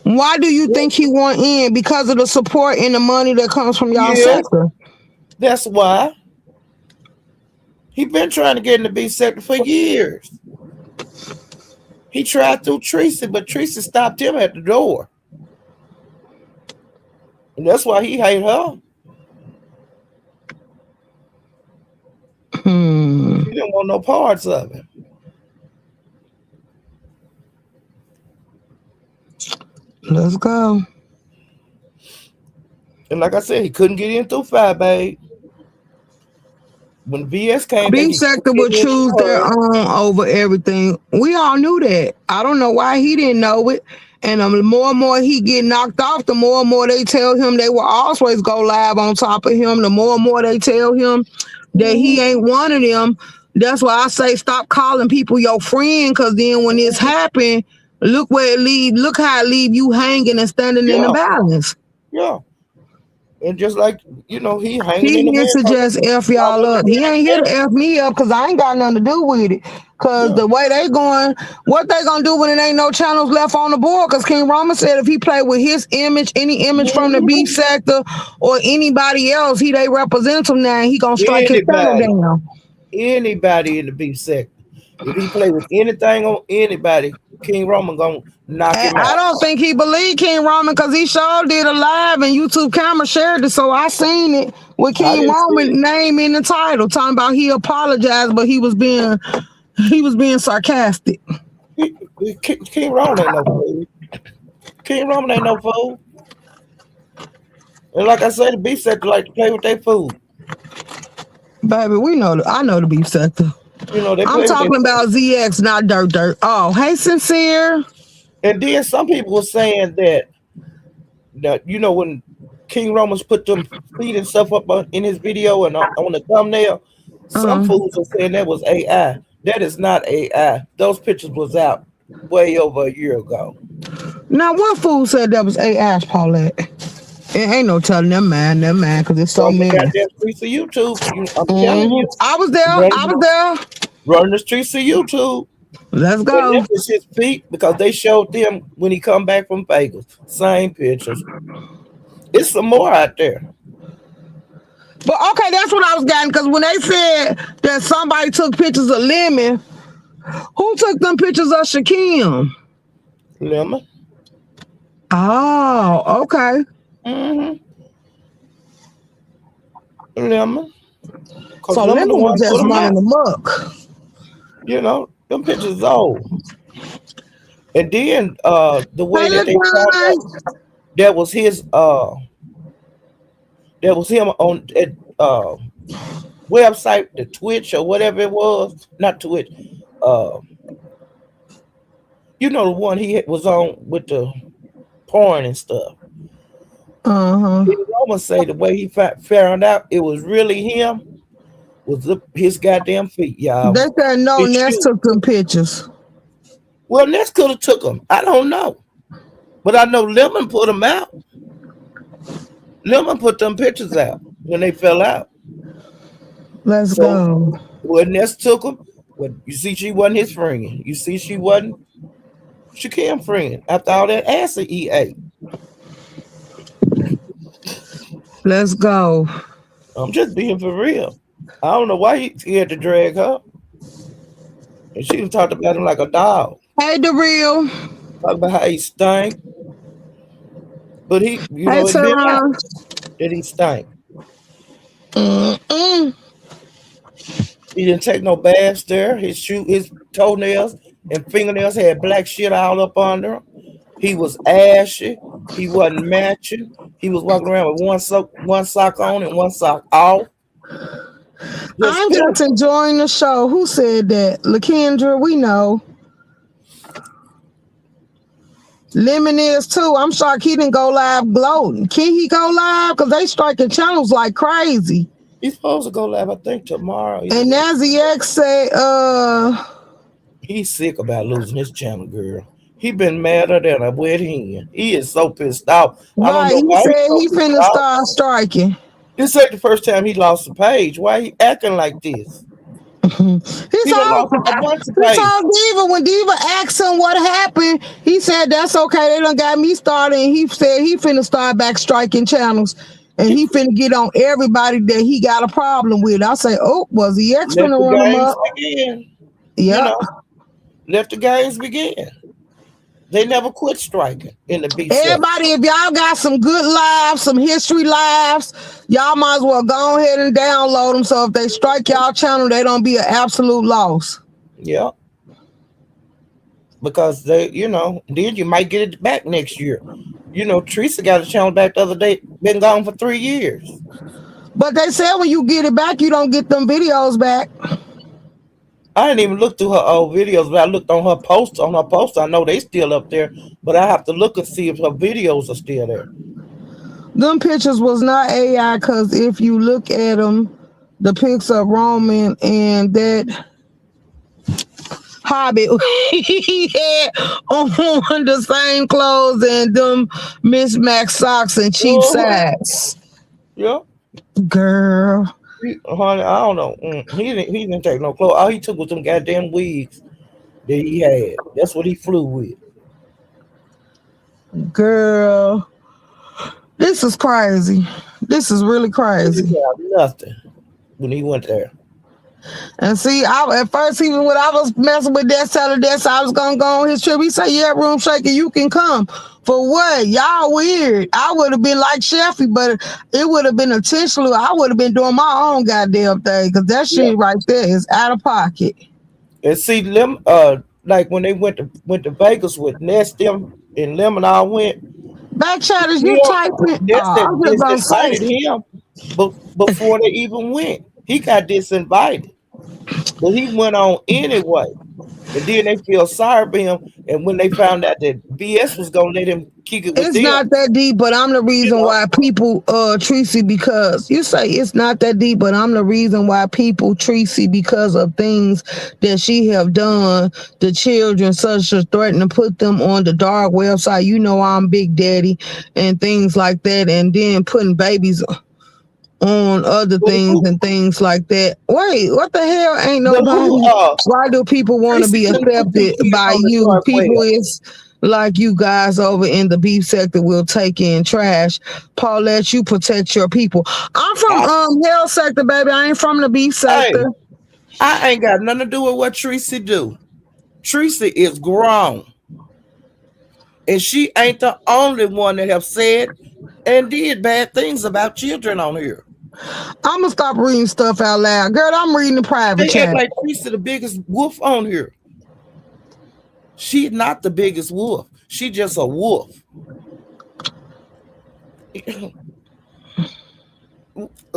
Why do you think he want in? Because of the support and the money that comes from y'all Yes, sector. that's why. He been trying to get in the B sector for years. He tried through Tracy, but Tracy stopped him at the door. And that's why he hate her. Hmm. He didn't want no parts of it. Let's go. And like I said, he couldn't get in through Fire Babe. When VS came back, B he couldn't sector get would in choose through their her. own over everything. We all knew that. I don't know why he didn't know it. And the more and more he get knocked off, the more and more they tell him they will always go live on top of him. The more and more they tell him that he Mhm. ain't one of them. That's why I say stop calling people your friend. Cause then when this Mhm. happen, look where it leave. Look how it leave you hanging and standing in the Yeah, balance. yeah. And just like, he hanging He in the here bed to 'cause just F I y'all wasn't up. He ain't here to ready. F me up because I ain't got nothing to do with it. Cause Yeah. the way they going, what they gonna do when it ain't no channels left on the board? Cause King Roman said if he play with his image, any image from the B Mhm. sector or anybody else, he they represent him now, he gonna strike his channel Anybody, down. anybody in the B sector. If he play with anything on anybody, King Roman gonna knock And him I out. don't think he believed King Roman because he sure did a live and YouTube camera shared it. So I seen it with I King didn't see it. Roman name in the title, talking about he apologized, but he was being sarcastic. King Roman ain't no fool. King Roman ain't no fool. And like I said, the B sector like to play with their food. Baby, we know. I know the beef sector. They I'm play with their talking food. about ZX, not Dirt Dirt. Oh, hey, Sincere. And then some people were saying that when King Romans put them feet and stuff up in his video and on the thumbnail, some Uh, fools are saying that was AI. That is not AI. Those pictures was out way over a year ago. now, what fool said that was A. Ash Paulette? It ain't no telling them man, because it's so From the many. goddamn streets of YouTube, I'm telling you, I was there. I running, was there. running the streets of YouTube. Let's And that go. was his feet because they showed them when he come back from Vegas. Same pictures. It's some more out there. But okay, that's what I was getting because when they said that somebody took pictures of Lemon, who took them pictures of Shaquem? Lemon. Oh, okay. Mm-hmm. Lemon. Because So Lemon the Lemon one was put just them running out. the muck. Them pictures is old. And then the way Hey, that look, they found out that was his that was him on that website, the Twitch or whatever it was. Not Twitch. Uh the one he was on with the porn and stuff. uh-huh. He almost say the way he found out it was really him was his goddamn feet, y'all. They said no, His Ness shoe. took them pictures. Well, Ness could have took them. I don't know. But I know Lemon put them out. Lemon put them pictures out when they fell out. Let's So go. when Ness took them, well, you see, she wasn't his friend. You see, she wasn't Shakim's friend after all that acid he ate. Let's go. I'm just being for real. I don't know why he had to drag her. And she was talking about him like a dog. Hey, the real. Talking about how he stank. But he, Hey, admit out Teron. that he stank. Mm-mm. He didn't take no baths there. His toenails and fingernails had black shit all up under him. He was ashy. He wasn't matching. He was walking around with one sock on and one sock off. Just I'm just pitiful. enjoying the show. Who said that? LaKendra, we know. Lemon is too. I'm shocked he didn't go live gloating. Can he go live? Because they striking channels like crazy. He's supposed to go live, I think, tomorrow. And Nazi X say, He's sick about losing his channel, girl. He been madder than a wet hen. He is so pissed off. I don't right, know he why he's said so he pissed finna off. start striking. This ain't the first time he lost a page. Why he acting like this? He He done told lost a bunch of he pages. told Diva when Diva asked him what happened, he said that's okay. They done got me started, and he said he finna start back striking channels, and he finna get on everybody that he got a problem with. I say, oh, was he X Let finna the run him games up? begin. You Yep. know, let the games begin. They never quit striking in the B sector. Everybody, if y'all got some good lives, some history lives, y'all might as well go ahead and download them. So if they strike y'all channel, they don't be an absolute loss. Yeah. because then you might get it back next year. Teresa got a channel back the other day, been gone for 3 years. But they said when you get it back, you don't get them videos back. I didn't even look through her old videos, but I looked on her posts. On her posts, I know they still up there, but I have to look and see if her videos are still there. Them pictures was not AI because if you look at them, the pics of Roman and that Hobbit, he had on the same clothes and them mismatched socks and cheap Uh-huh. sacks. Yeah. Girl, Honey, I don't know. He didn't take no clothes. All he took was them goddamn wigs that he had. That's what he flew with. girl, this is crazy. This is really He didn't crazy. have nothing when he went there. And see, at first, even when I was messing with that seller, that I was gonna go on his trip. He said, "Yeah, room shaker, you can come." For what? Y'all weird. I would have been like Sheffy, but it would have been intentional. I would have been doing my own goddamn thing because that Yeah. shit right there is out of pocket. And see them like when they went to Vegas with Nest them and Lemon all went, Back chat is you him typing? Nest I had was just gonna disinvited say, him before they even went. He got disinvited. But he went on anyway. And then they feel sorry for him. And when they found out that BS was gonna let him kick it with it's them, not that deep, but I'm the you reason know, why people Tracy because you say it's not that deep, but I'm the reason why people Tracy because of things that she have done to children, such as threatening to put them on the dark website. You know I'm Big Daddy and things like that, and then putting babies on other but things and things like that. Wait, what the hell? Ain't who nobody. Why do people want to Tracy be couldn't put them accepted kids by on the you? dark People web. is like you guys over in the beef sector will take in trash. Paulette, you protect your people. I'm from I, hell sector, baby. I ain't from the beef sector. hey, I ain't got nothing to do with what Tracy do. Tracy is grown. And she ain't the only one that have said and did bad things about children on here. I'm gonna stop reading stuff out loud, girl. I'm reading the private They act chat. like Tracy the biggest wolf on here. She's not the biggest wolf. She just a wolf.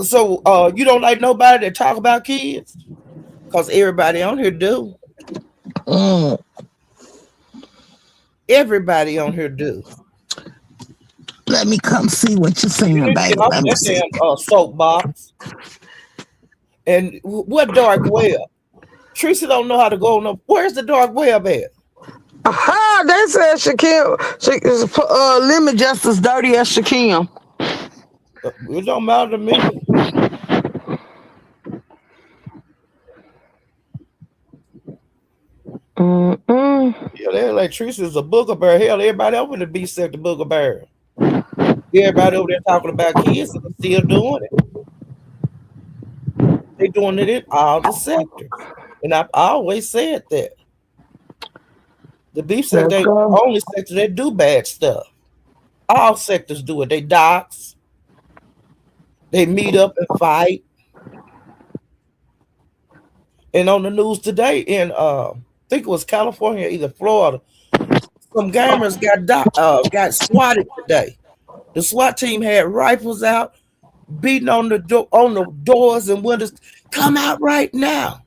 So you don't like nobody that talk about kids? Cause everybody on here do. Mm, Everybody on here do. let me come see what you're You saying, need to baby. get off Let me that see. damn soapbox. And what dark web? Tracy don't know how to go on. Where's the dark web at? Aha, they said Shaquille, limit just as dirty as Shaquille. It don't matter to me. Mm-mm. Yeah, they like Teresa's a booger bear. Hell, everybody over in the B sector booger bear. Everybody over there talking about kids and they still doing it. They doing it in all the sectors. And I've always said that. The B sector Let's ain't the go. only sector that do bad stuff. All sectors do it. They dox, they meet up and fight. And on the news today in I think it was California, either Florida, some gamers got swatted today. The SWAT team had rifles out, beating on the doors and windows. Come out right now,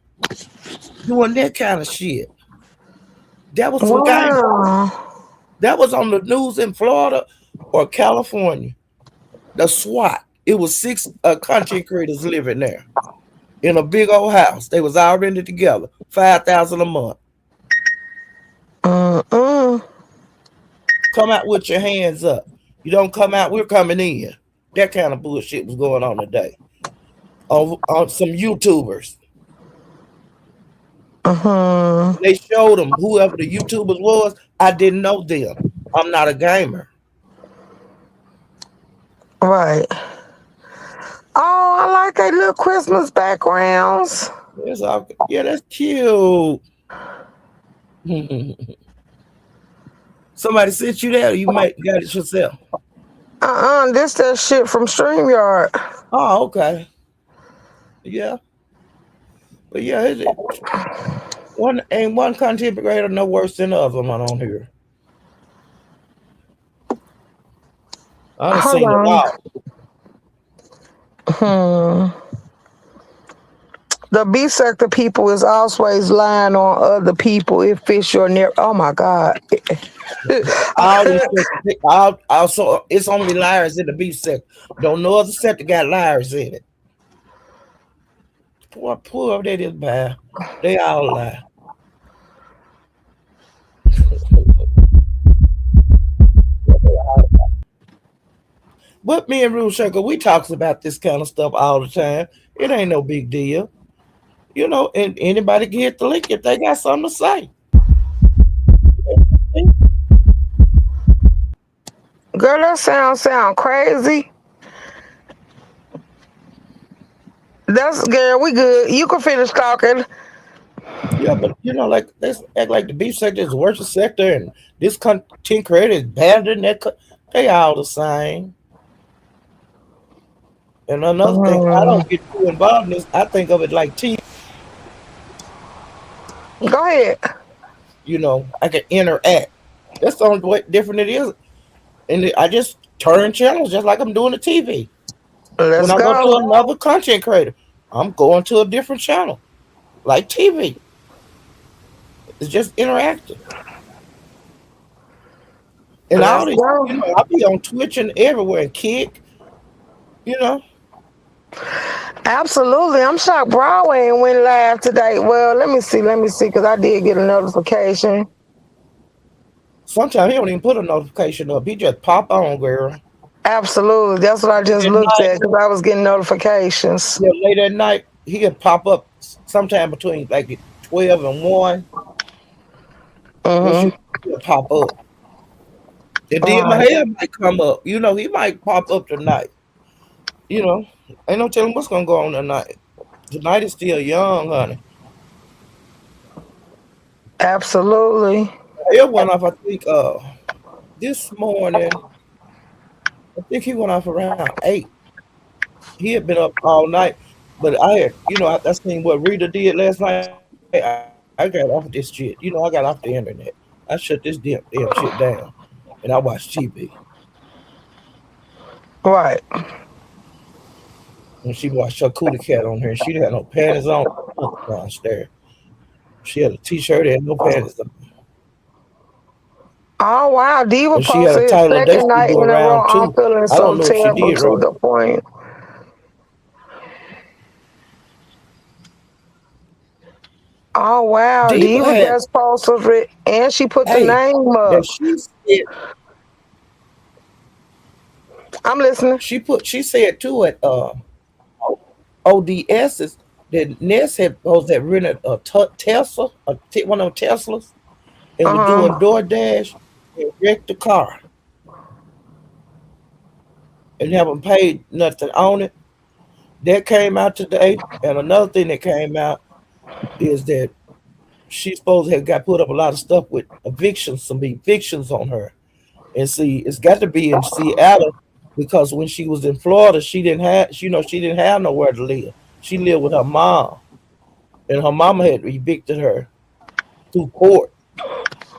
doing that kind of shit. That was some game. Wow. That was on the news in Florida or California. The SWAT. It was six content creators living there in a big old house. They was all rented together, 5,000 a month. Uh-uh. Come out with your hands up. You don't come out, we're coming in. That kind of bullshit was going on today on some YouTubers. Uh-huh. They showed them whoever the YouTubers was. I didn't know them. I'm not a gamer. Right. Oh, I like their little Christmas backgrounds. Yeah, that's cute. Somebody sent you that, or you might got it yourself. This that shit from StreamYard. Oh, okay. Yeah, but yeah, One content creator no worse than the other one on here. I done Hold seen it on. all. Hmm. The B sector people is always lying on other people if it's your near. Oh my God. All them all also it's only liars in the B sector. Don't no other sector got liars in it. Poor that is bad. They all lie. But me and Rule Shaker, we talks about this kind of stuff all the time. It ain't no big deal. And anybody can hit the link if they got something to say. Girl, that sound crazy. That's girl, we good. You can finish talking. Yeah, but like they act like the beef sector is the worst sector, and this content creator is better than that. They all the same. And another thing, I Mm. don't get too involved in this. I think of it like TV. Go ahead. I can interact. That's the only way different it is. And I just turn channels just like I'm doing the TV. When Let's I go go. to another content creator, I'm going to a different channel, like TV. It's just interactive. And all Let's these, go. I'll be on Twitch and everywhere and Kick, you know. Absolutely. I'm shocked Broadway went live today. Well, let me see, because I did get a notification. Sometimes he don't even put a notification up. He just pop on, girl. Absolutely. That's what I Late just at looked night, at because I was getting notifications. yeah, late at night, he'll pop up sometime between like 12 and 1. Mm-hmm. He'll pop up. And All then my right. hair might come up. He might pop up tonight. You know, ain't no telling what's gonna go on tonight. Tonight is still young, honey. Absolutely. It went off, I think, this morning. I think he went off around 8. He had been up all night, but I seen what Rita did last night. I got off this shit. I got off the internet. I shut this damn shit down, and I watched TV. Right. And she watched her cootie cat on her, and she didn't have no panties on. Nothing downstairs. She had a t-shirt and no panties on. Oh wow, Diva And she had a posted his title of day second she night do in a row. around I'm too. feeling I don't so know if she terrible did to right. the point. Oh wow, Diva Diva had just posted it and she put the hey name that up. I'm listening. she said too at ODS's that Ness had supposed that rented a Tesla, one of them Teslas, and was Uh doing huh. DoorDash and wrecked the car and haven't paid nothing on it. That came out today. And another thing that came out is that she supposed to have got put up a lot of stuff with evictions, some evictions on her. And see, it's got to be in Seattle because when she was in Florida, she didn't have nowhere to live. She lived with her mom, and her mama had evicted her through court,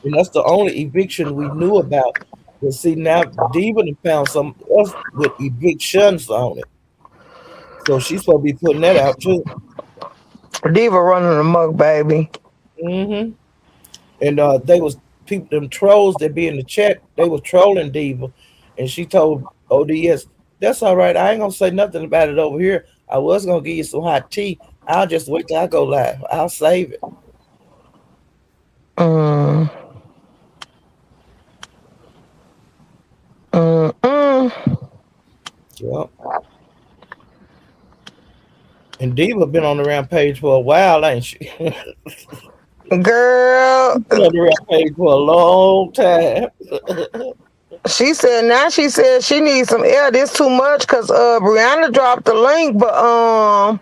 and that's the only eviction we knew about. But see, now Diva done found something else with evictions on it, so she's supposed to be putting that out too. Diva running amok, baby. Hmm. And they was people, them trolls that be in the chat, they was trolling Diva, and she told ODS, "That's all right. I ain't gonna say nothing about it over here. I was gonna give you some hot tea. I'll just wait till I go live. I'll save it." Mm, mm. Yep. And Diva been on the rampage for a while, ain't she? Been Girl, on the rampage for a long time. she said she needs some air. This too much because Brianna dropped the link, but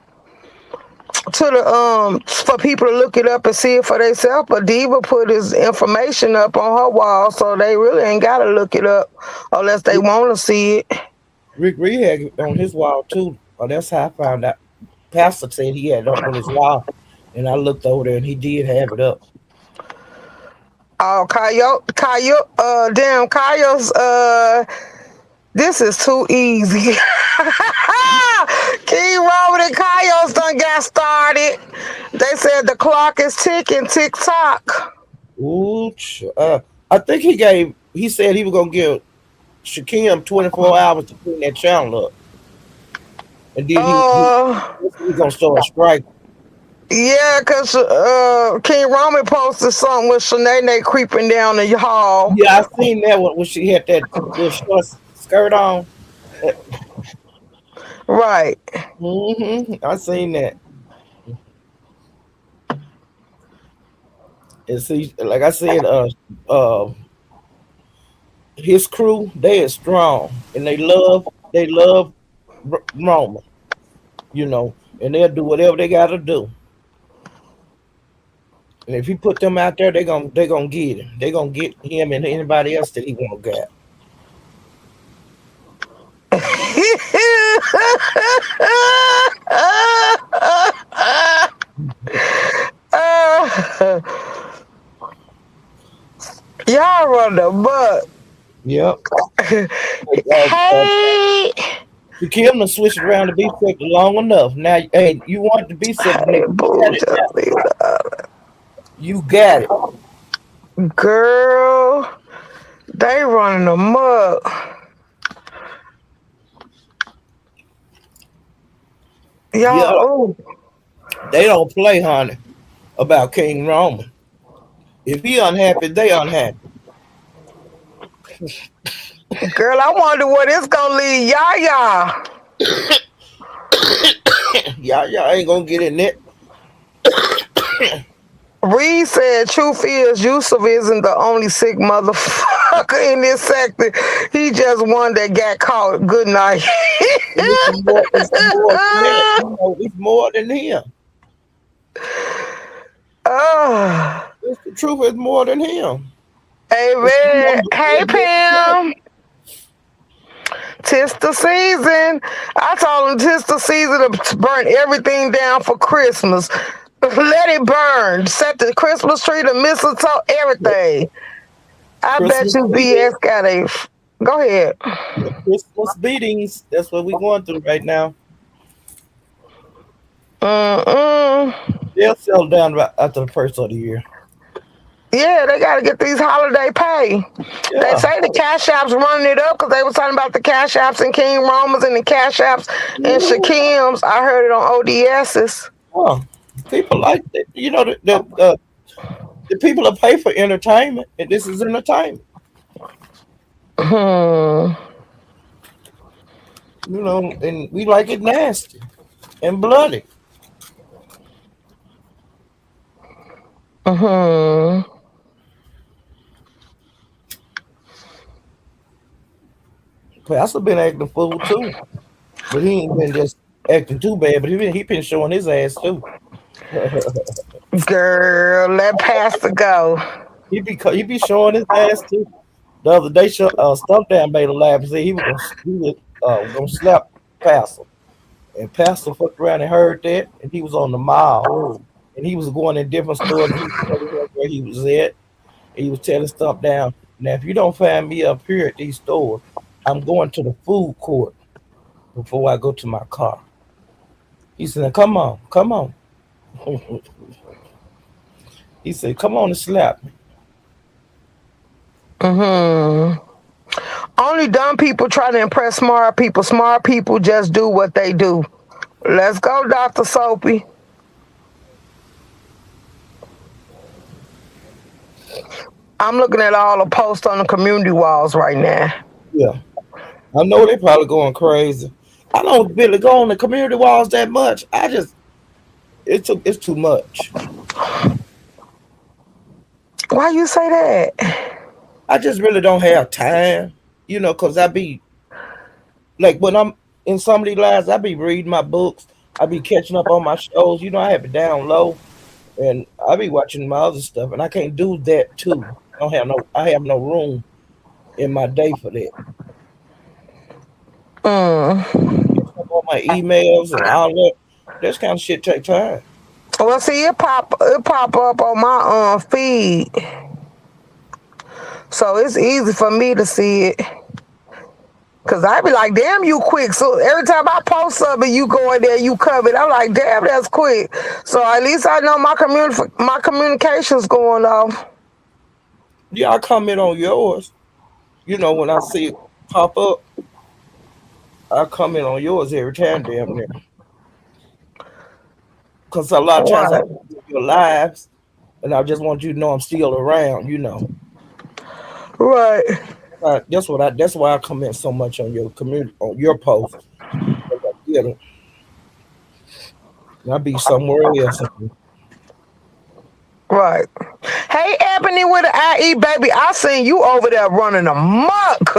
to the for people to look it up and see it for themselves. But Diva put his information up on her wall, so they really ain't gotta look it up unless they want to see it. Rick Reed had on his wall too. That's how I found out. Pastor said he had up on his wall, And I looked over there, and he did have it up. Oh, damn, Kayo's, this is too easy. King Robert and Kayo's done got started. They said the clock is ticking, tick tock. Ooh, I think he gave. He said he was gonna give Shakim 24 hours to clean that channel up, and then Uh, he gonna start striking. yeah, cause King Roman posted something with Shanae creeping down the hall. Yeah, I seen that one when she had that little short skirt on. Right. I seen that. And see, like I said, his crew they are strong, and they love Roman, and they'll do whatever they got to do. And if he put them out there, they gonna get him. They gonna get him and anybody else that he want to get. Uh, y'all run the butt. Yep. Hey, Kim done switched around to be second long enough. Now, hey, you want to be second, nigga? hey, boo, just leave You got it. girl. They running amok. Yeah, Y'all, ooh, they don't play, honey, about King Roman. If he unhappy, they unhappy. girl, I wonder where this gonna lead Yaya. Y'all ain't gonna get in it. Reed said, truth is, Yusuf isn't the only sick motherfucker in this sector. He just one that got caught. Good night. And it's more than that. It's more than him. Oh, It's the truth. It's more than him. It's amen. him Hey, being himself. Pam. Tis the season. I told him tis the season to burn everything down for Christmas. Let it burn. Set the Christmas tree, the mistletoe, everything. I bet Christmas you beatings. BS got a. Go ahead. The Christmas beatings. That's what we're going through right now. Mm-mm. They'll settle down right after the first of the year. Yeah, they got to get these holiday pay. They Yeah. say the cash apps running it up because they was talking about the cash apps and King Romans and the cash apps and Mhm. Shakim's. I heard it on ODS's. Oh, people like that. The people that pay for entertainment, and this is entertainment. Hmm. And we like it nasty and bloody. Hmm. Pastor been acting a fool too, but he ain't been just acting too bad. But he been showing his ass too. Girl, let Pastor go. He be showing his ass too. The other day, Stump Down made a laugh and said he was gonna slap Pastor, and Pastor fucked around and heard that, and he was on the mall, and he was going in different stores, and he was telling her where he was at. And he was telling Stump Down, now if you don't find me up here at these stores, I'm going to the food court before I go to my car. He said, come on, come on. He said, come on and slap me. Hmm. Only dumb people try to impress smart people. Smart people just do what they do. Let's go, Dr. Soapy. I'm looking at all the posts on the community walls right now. Yeah. I know they probably going crazy. I don't really go on the community walls that much. It's too much. Why you say that? I just really don't have time, because I be like when I'm in some of these lives, I be reading my books, I be catching up on my shows. I have it down low, and I be watching my other stuff, and I can't do that too. I have no room in my day for that. Mm. Catching up on my emails and all that. This kind of shit take time. Well, see, it pop up on my feed, so it's easy for me to see it. Cause I be like, damn, you quick. So every time I post something, you go in there, you cover it. I'm like, damn, that's quick. So at least I know my communication's going off. Yeah, I comment on yours. When I see it pop up, I comment on yours every time, damn near. Because a lot of times I Right, do your lives, and I just want you to know I'm still around. right, That's why I comment so much on your community on your post. Because I get it. And I be somewhere else. right. Hey, Ebony with an IE, baby. I seen you over there running a muck,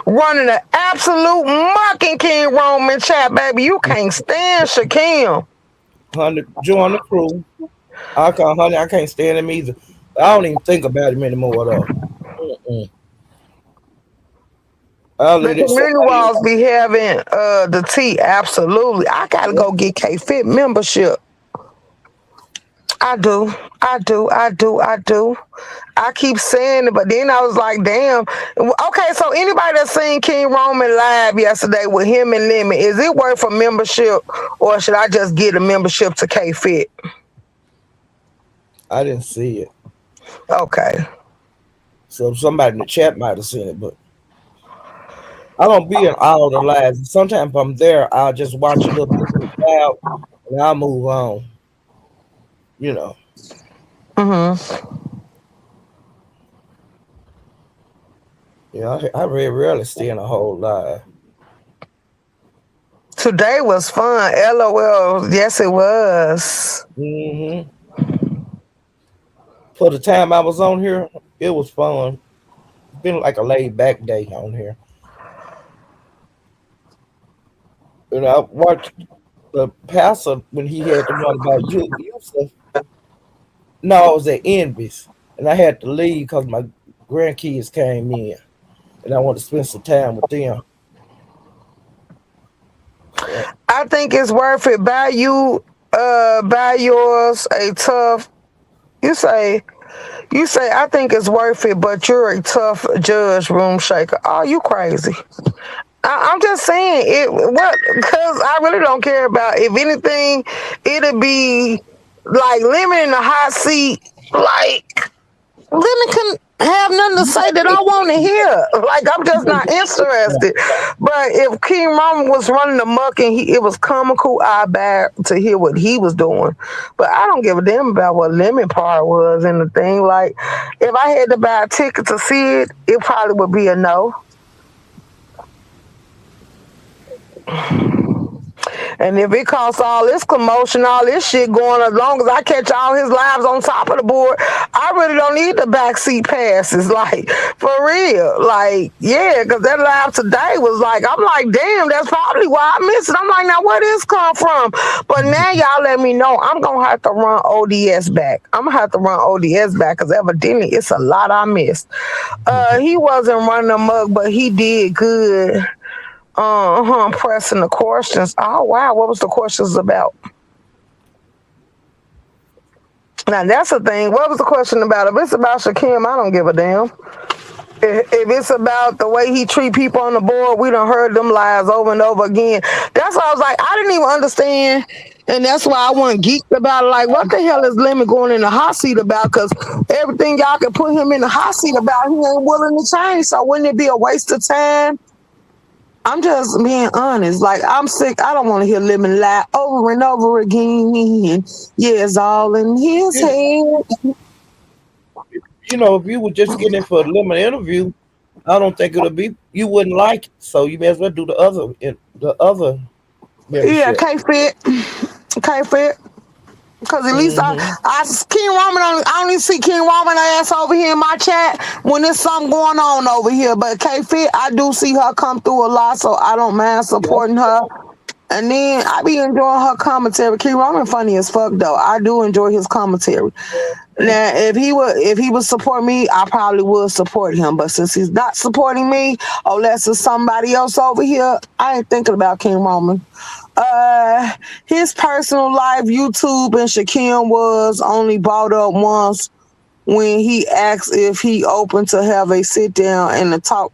running an absolute muck in King Roman chat, baby. You can't stand Shakim. Honey, join the crew. Honey, I can't stand him either. I don't even think about him anymore though. Mm-mm. I The let it community somebody else. walls be having the tea. Absolutely. I gotta go get K Fit membership. I do. I do. I do. I do. I keep saying it, but then I was like, damn. Okay, so anybody that seen King Roman live yesterday with him and Lemon, is it worth a membership or should I just get a membership to K Fit? I didn't see it. Okay. So somebody in the chat might have seen it, but I don't be in all the lives. Sometimes if I'm there, I'll just watch a little bit of the crowd and I'll move on. You know. Mm-hmm. I very rarely stay in a whole live. Today was fun. LOL. Yes, it was. Hmm. For the time I was on here, it was fun. It's been like a laid back day on here. And I watched the pastor when he had the one about Yusuf. No, I was at Envy's, and I had to leave because my grandkids came in, and I wanted to spend some time with them. So I think it's worth it. Buy yours a tough. You say I think it's worth it, but you're a tough judge, room shaker. Oh, you crazy. I'm just saying it. What? Because I really don't care about. If anything, it'll be like Lemon in the hot seat. Like Lemon can have nothing to say that I want to hear. Like I'm just not interested. But if King Mama was running the muck and it was comical, I bad to hear what he was doing. But I don't give a damn about what Lemon part was in the thing. Like if I had to buy a ticket to see it, it probably would be a no. And if it costs all this commotion, all this shit going, as long as I catch all his lives on top of the board, I really don't need the backseat passes. Like, for real. Like, yeah, because that live today was like, I'm like, damn, that's probably why I missed it. I'm like, now where this come from? But now y'all let me know. I'm going to have to run ODS back. I'm going to have to run ODS back because evidently it's a lot I missed. He wasn't running a mug, but he did good. Pressing the questions. Oh wow, what was the questions about? Now that's the thing. What was the question about? If it's about Shakim, I don't give a damn. If it's about the way he treat people on the board, we done heard them lies over and over again. That's why I was like, I didn't even understand. And that's why I wasn't geeked about it. Like, what the hell is Lemon going in the hot seat about? Because everything y'all can put him in the hot seat about, he ain't willing to change. So wouldn't it be a waste of time? I'm just being honest. Like I'm sick. I don't want to hear Lemon lie over and over again. Yeah, it's all in his you, head. if you were just getting in for a lemon interview, I don't think it'll be. You wouldn't like it, so you may as well do the other Yeah, membership. can't fit. Can't fit. Cause at least Hmm. King Roman, I don't even see King Roman ass over here in my chat when there's something going on over here. But K Fit, I do see her come through a lot, so I don't mind Yeah, supporting her. And then I be enjoying her commentary. King Roman funny as fuck though. I do enjoy his commentary. Now, if he would support me, I probably would support him. But since he's not supporting me, unless it's somebody else over here, I ain't thinking about King Roman. Uh, his personal life, YouTube and Shaquem was only brought up once when he asked if he open to have a sit down and a talk.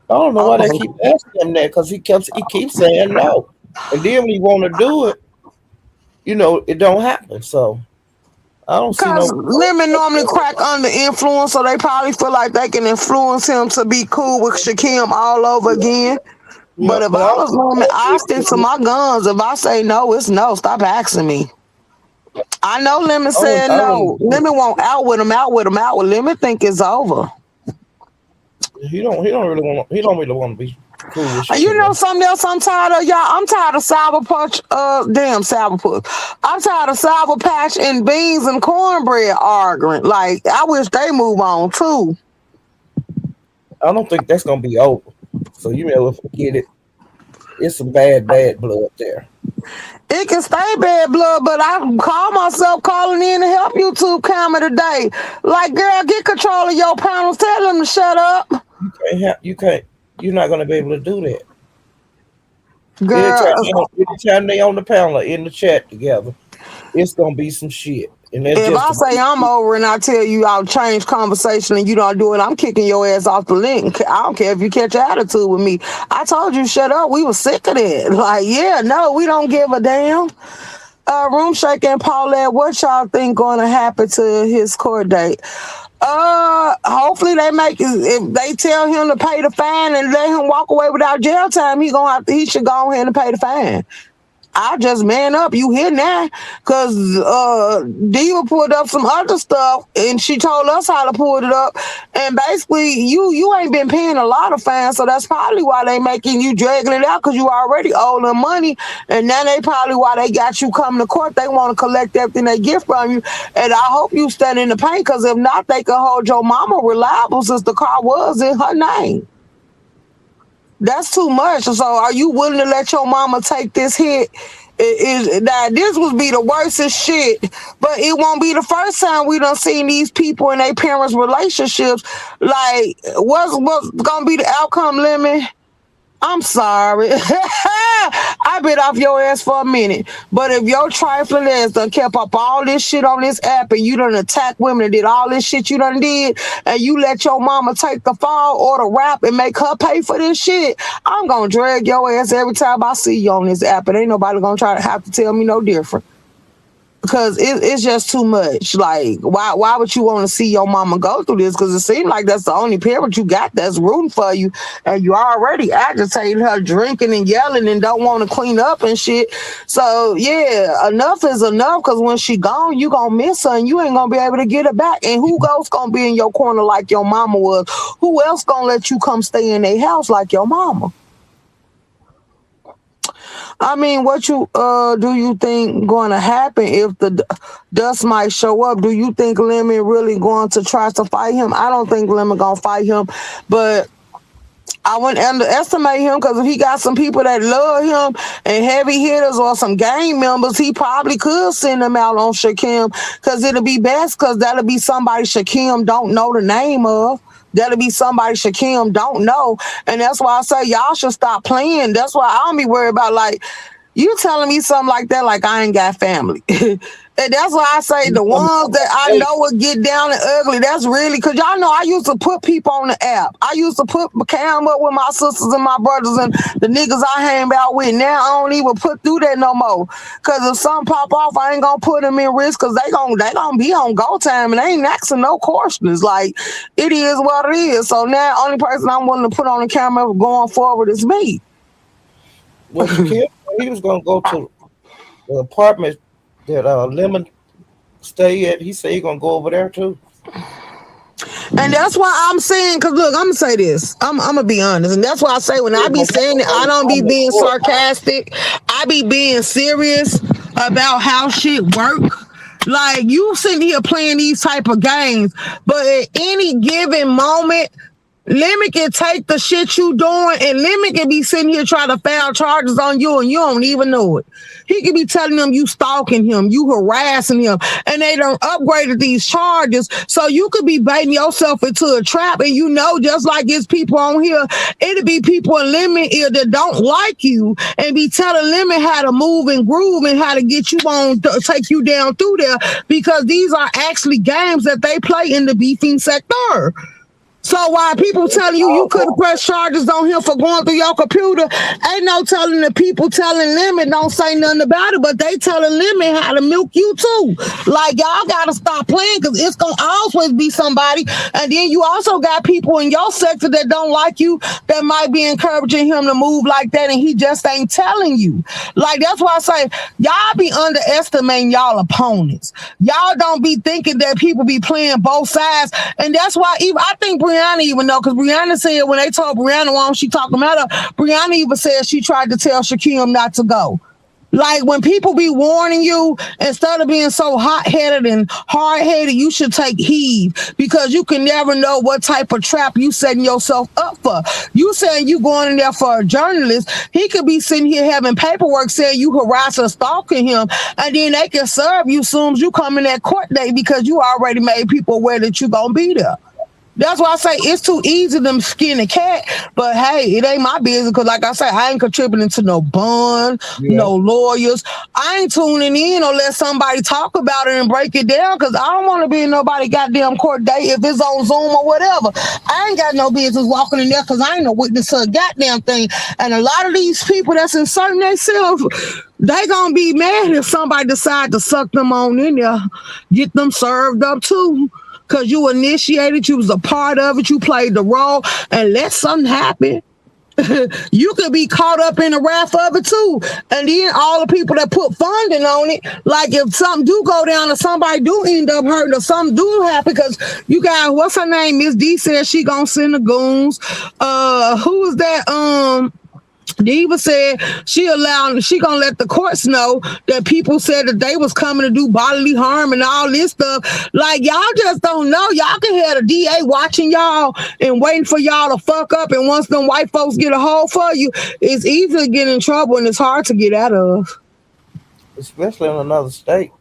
I don't know why they keep Oh, asking him that because he keeps saying no, and then when he want to do it, it don't happen. So I don't see because no. women normally crack under influence, so they probably feel like they can influence him to be cool with Shaquem all over again. Yeah, But if but I I don't, was woman, I stick to my guns. If I say no, it's no. Stop asking me. I know Lemon said I wouldn't no. do it. Lemon won't out with him, out with him, out with Lemon think it's over. He don't really want to be cool with You know Shaquille. something else I'm tired of, y'all? I'm tired of Sour Patch, damn Sour Patch. I'm tired of Sour Patch and Beans and Cornbread arguing. Like, I wish they move on too. I don't think that's gonna be over. So you may well forget it. It's some bad blood there. It can stay bad blood, but I call myself calling in to help YouTube camera today. Like, girl, get control of your panels. Tell them to shut up. You can't. You're not gonna be able to do that. Girl, Anytime they on the panel or in the chat together, it's gonna be some shit, and that's if just I the say I'm over and I tell you I'll change conversation and you don't do it, I'm kicking your ass off the link. I don't care if you catch an attitude with me. I told you shut up. We were sick of it. Like, yeah, no, we don't give a damn. Room shaking Paulette, what y'all think gonna happen to his court date? Hopefully they make if they tell him to pay the fine and let him walk away without jail time, he should go ahead and pay the fine. I just man up. You here now? Cause Diva pulled up some other stuff, and she told us how to pull it up. And basically, you ain't been paying a lot of fines, so that's probably why they making you dragging it out. Cause you already owe them money, and now they probably why they got you coming to court. They want to collect everything they get from you, and I hope you stand in the pain. Cause if not, they could hold your mama reliable since the car was in her name. That's too much. So are you willing to let your mama take this hit? Now this would be the worstest shit, but it won't be the first time we done seen these people and their parents' relationships. Like, what's gonna be the outcome, Lemon? I'm sorry. I bit off your ass for a minute. But if your trifling ass done kept up all this shit on this app and you done attack women and did all this shit you done did, and you let your mama take the fall or the rap and make her pay for this shit, I'm gonna drag your ass every time I see you on this app. And ain't nobody gonna try to have to tell me no different because it's just too much. Like, why would you want to see your mama go through this? Because it seems like that's the only parent you got that's rooting for you, and you already agitating her, drinking and yelling, and don't want to clean up and shit. So yeah, enough is enough. Because when she gone, you gonna miss her, and you ain't gonna be able to get her back. And who else gonna be in your corner like your mama was? Who else gonna let you come stay in their house like your mama? I mean, what you do you think going to happen if the dust might show up? Do you think Lemon really going to try to fight him? I don't think Lemon gonna fight him, but I wouldn't underestimate him because if he got some people that love him and heavy hitters or some gang members, he probably could send them out on Shaquem because it'll be best because that'll be somebody Shaquem don't know the name of. That'll be somebody Shaquem don't know. And that's why I say y'all should stop playing. That's why I don't be worried about like you telling me something like that, like I ain't got family. And that's why I say the ones that I know will get down and ugly. That's really because y'all know I used to put people on the app. I used to put Cam up with my sisters and my brothers and the niggas I hang out with. Now I don't even put through that no more. Cause if something pop off, I ain't gonna put them in risk because they gonna be on go time and they ain't asking no questions. Like it is what it is. So now only person I'm willing to put on the camera going forward is me. Well, Shaquille, he was gonna go to the apartment that Lemon stay at. He said he gonna go over there too. And that's why I'm saying, because look, I'm gonna say this. I'm gonna be honest, and that's why I say when I be saying it, I don't be being sarcastic. I be being serious about how shit work. Like you sitting here playing these type of games, but at any given moment, Limit can take the shit you doing, and Limit can be sitting here trying to file charges on you and you don't even know it. He could be telling them you stalking him, you harassing him, and they done upgraded these charges. So you could be baiting yourself into a trap, and you know, just like it's people on here, it'll be people in Limit here that don't like you and be telling Limit how to move and groove and how to get you on, take you down through there, because these are actually games that they play in the beefing sector. So while people telling you you couldn't press charges on him for going through your computer, ain't no telling the people telling Limit don't say nothing about it, but they telling Limit how to milk you too. Like, y'all gotta stop playing, because it's gonna always be somebody. And then you also got people in your sector that don't like you that might be encouraging him to move like that, and he just ain't telling you. Like, that's why I say y'all be underestimating y'all opponents. Y'all don't be thinking that people be playing both sides, and that's why even I think Brianna even know, because Brianna said when they told Brianna why she talking about her, Brianna even said she tried to tell Shaquem not to go. Like, when people be warning you, instead of being so hot-headed and hard-headed, you should take heed, because you can never know what type of trap you setting yourself up for. You saying you going in there for a journalist, he could be sitting here having paperwork saying you harassing, stalking him, and then they can serve you soon as you come in that court date, because you already made people aware that you gonna be there. That's why I say it's too easy to skin a cat. But hey, it ain't my business, because like I say, I ain't contributing to no bond, no lawyers. I ain't tuning in unless somebody talk about it and break it down, because I don't want to be in nobody goddamn court date if it's on Zoom or whatever. I ain't got no business walking in there, because I ain't no witness to a goddamn thing. And a lot of these people that's inserting themselves, they gonna be mad if somebody decide to suck them on in there, get them served up too. Because you initiated, you was a part of it, you played the role, and let something happen. You could be caught up in the wrath of it too. And then all the people that put funding on it, like if something do go down or somebody do end up hurting or something do happen, because you got, what's her name? Miss D said she gonna send the goons. Who was that? Diva said she gonna let the courts know that people said that they was coming to do bodily harm and all this stuff. Like, y'all just don't know. Y'all can have the DA watching y'all and waiting for y'all to fuck up. And once them white folks get a hold for you, it's easy to get in trouble and it's hard to get out of. Especially in another state.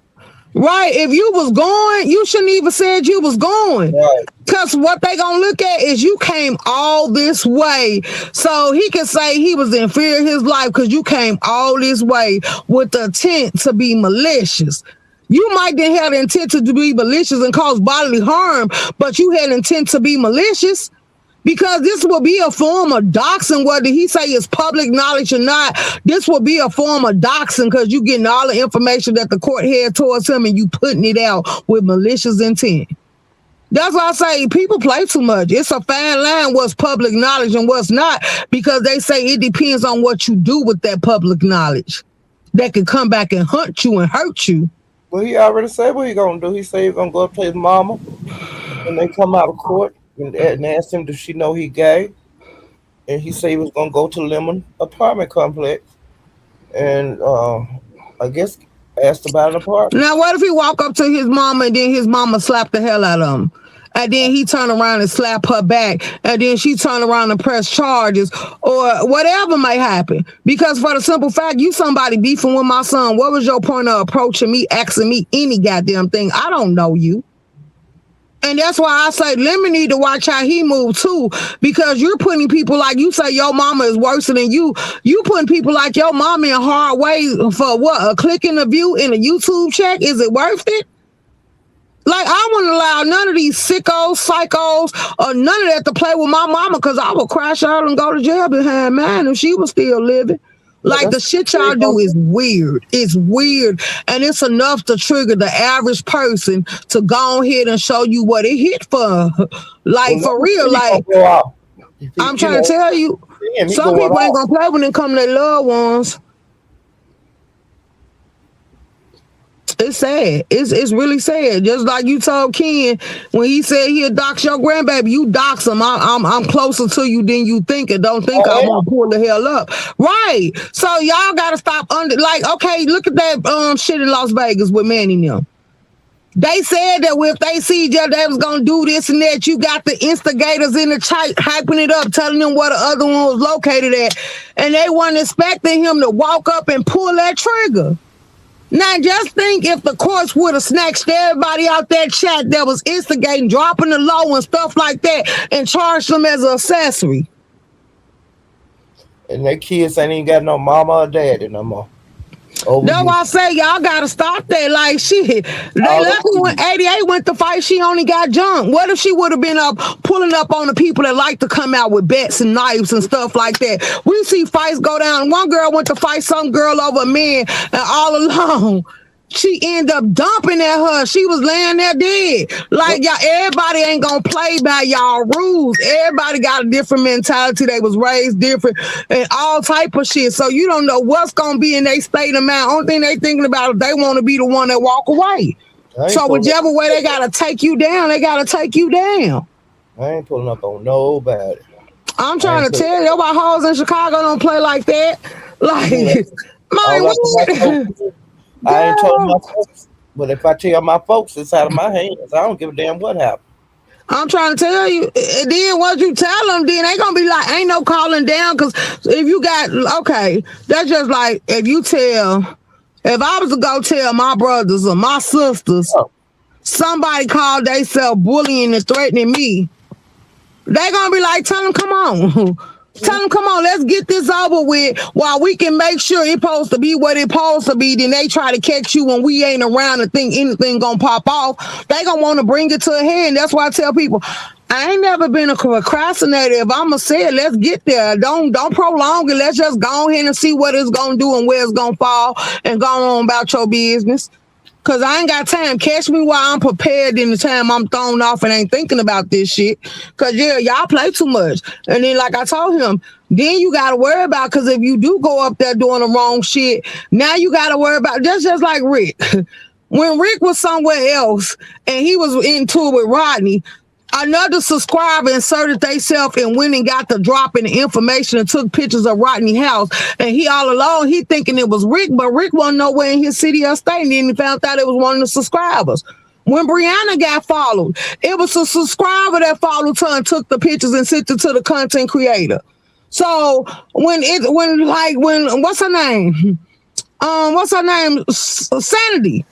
Right. If you was going, you shouldn't even said you was going. Right. Because what they gonna look at is you came all this way. So he can say he was in fear of his life because you came all this way with the intent to be malicious. You might didn't have the intent to be malicious and cause bodily harm, but you had intent to be malicious. Because this will be a form of doxing, whether he say it's public knowledge or not. This will be a form of doxing, because you getting all the information that the court had towards him and you putting it out with malicious intent. That's why I say people play too much. It's a fine line what's public knowledge and what's not, because they say it depends on what you do with that public knowledge. That can come back and hunt you and hurt you. Well, he already said what he gonna do. He said he's gonna go up to his mama when they come out of court and asked him, does she know he gay? And he said he was gonna go to Lemon apartment complex and I guess asked about an apartment. Now, what if he walk up to his mama and then his mama slap the hell out of him? And then he turn around and slap her back, and then she turn around and press charges, or whatever may happen. Because for the simple fact, you somebody beefing with my son, what was your point of approaching me, asking me any goddamn thing? I don't know you. And that's why I say Lemon need to watch how he move too, because you're putting people like, you say your mama is worse than you. You putting people like your mama in hard ways for what? A click in the view in a YouTube check? Is it worth it? Like, I wouldn't allow none of these sickos, psychos, or none of that to play with my mama, because I would crash out and go to jail behind mine if she was still living. Like, the shit y'all do is weird. It's weird. And it's enough to trigger the average person to go ahead and show you what it hit for. Like, for real. Like, I'm trying to tell you, some people ain't gonna play when it come to their loved ones. It's sad. It's really sad. Just like you told Ken when he said he'll dox your grandbaby, you dox him. I'm closer to you than you think, and don't think I'm gonna pull the hell up. Right. So y'all gotta stop okay, look at that shit in Las Vegas with Manny now. They said that if they see each other, they was gonna do this and that. You got the instigators in the chat hyping it up, telling them where the other one was located at, and they weren't expecting him to walk up and pull that trigger. Now, just think if the courts would have snatched everybody out that chat that was instigating, dropping the low and stuff like that, and charged them as an accessory. And their kids ain't even got no mama or daddy no more. Over That's you. why I say y'all gotta stop that. Like shit, they All left her when over 88 went to fight. She only got jumped. What if she would have been up pulling up on the people that like to come out with bats and knives and stuff like that? We see fights go down. One girl went to fight some girl over a man, and all along she ended up dumping at her. She was laying there dead. you. Like y'all, everybody ain't gonna play by y'all rules. Everybody got a different mentality. They was raised different and all type of shit. So you don't know what's gonna be in their state of mind. Only thing they thinking about is they want to be the one that walk away. I ain't So pulling up. whichever way they gotta take you down, they gotta take you down. I ain't pulling up on nobody. I'm I trying ain't to pulling tell you, why hoes in Chicago don't play like that. Like, up. man, All I know my what? folks. I ain't told my Girl, folks. But if I tell my folks it's out of my hands, I don't give a damn what happened. I'm trying to tell you. And then once you tell them, then they gonna be like, ain't no calling down. Cause if you got okay, that's just like if you tell. If I was to go tell my brothers or my sisters, Oh, somebody called they self bullying and threatening me, they gonna be like, tell them, come on. Tell them, come on, let's get this over with while we can make sure it's supposed to be what it's supposed to be. Then they try to catch you when we ain't around and think anything gonna pop off. They gonna want to bring it to a head. And that's why I tell people, I ain't never been a procrastinator. If I'ma say it, let's get there. Don't prolong it. Let's just go ahead and see what it's gonna do and where it's gonna fall and go on about your business. Cause I ain't got time. Catch me while I'm prepared in the time I'm thrown off and ain't thinking about this shit. Cause yeah, y'all play too much. And then like I told him, then you gotta worry about cause if you do go up there doing the wrong shit, now you gotta worry about just like Rick. When Rick was somewhere else and he was into it with Rodney, another subscriber inserted themselves and went and got the drop in the information and took pictures of Rodney house. And he all along, he thinking it was Rick, but Rick wasn't nowhere in his city or state. And then he found out it was one of the subscribers. When Brianna got followed, it was a subscriber that followed her and took the pictures and sent it to the content creator. So when what's her name? What's her name? Sanity.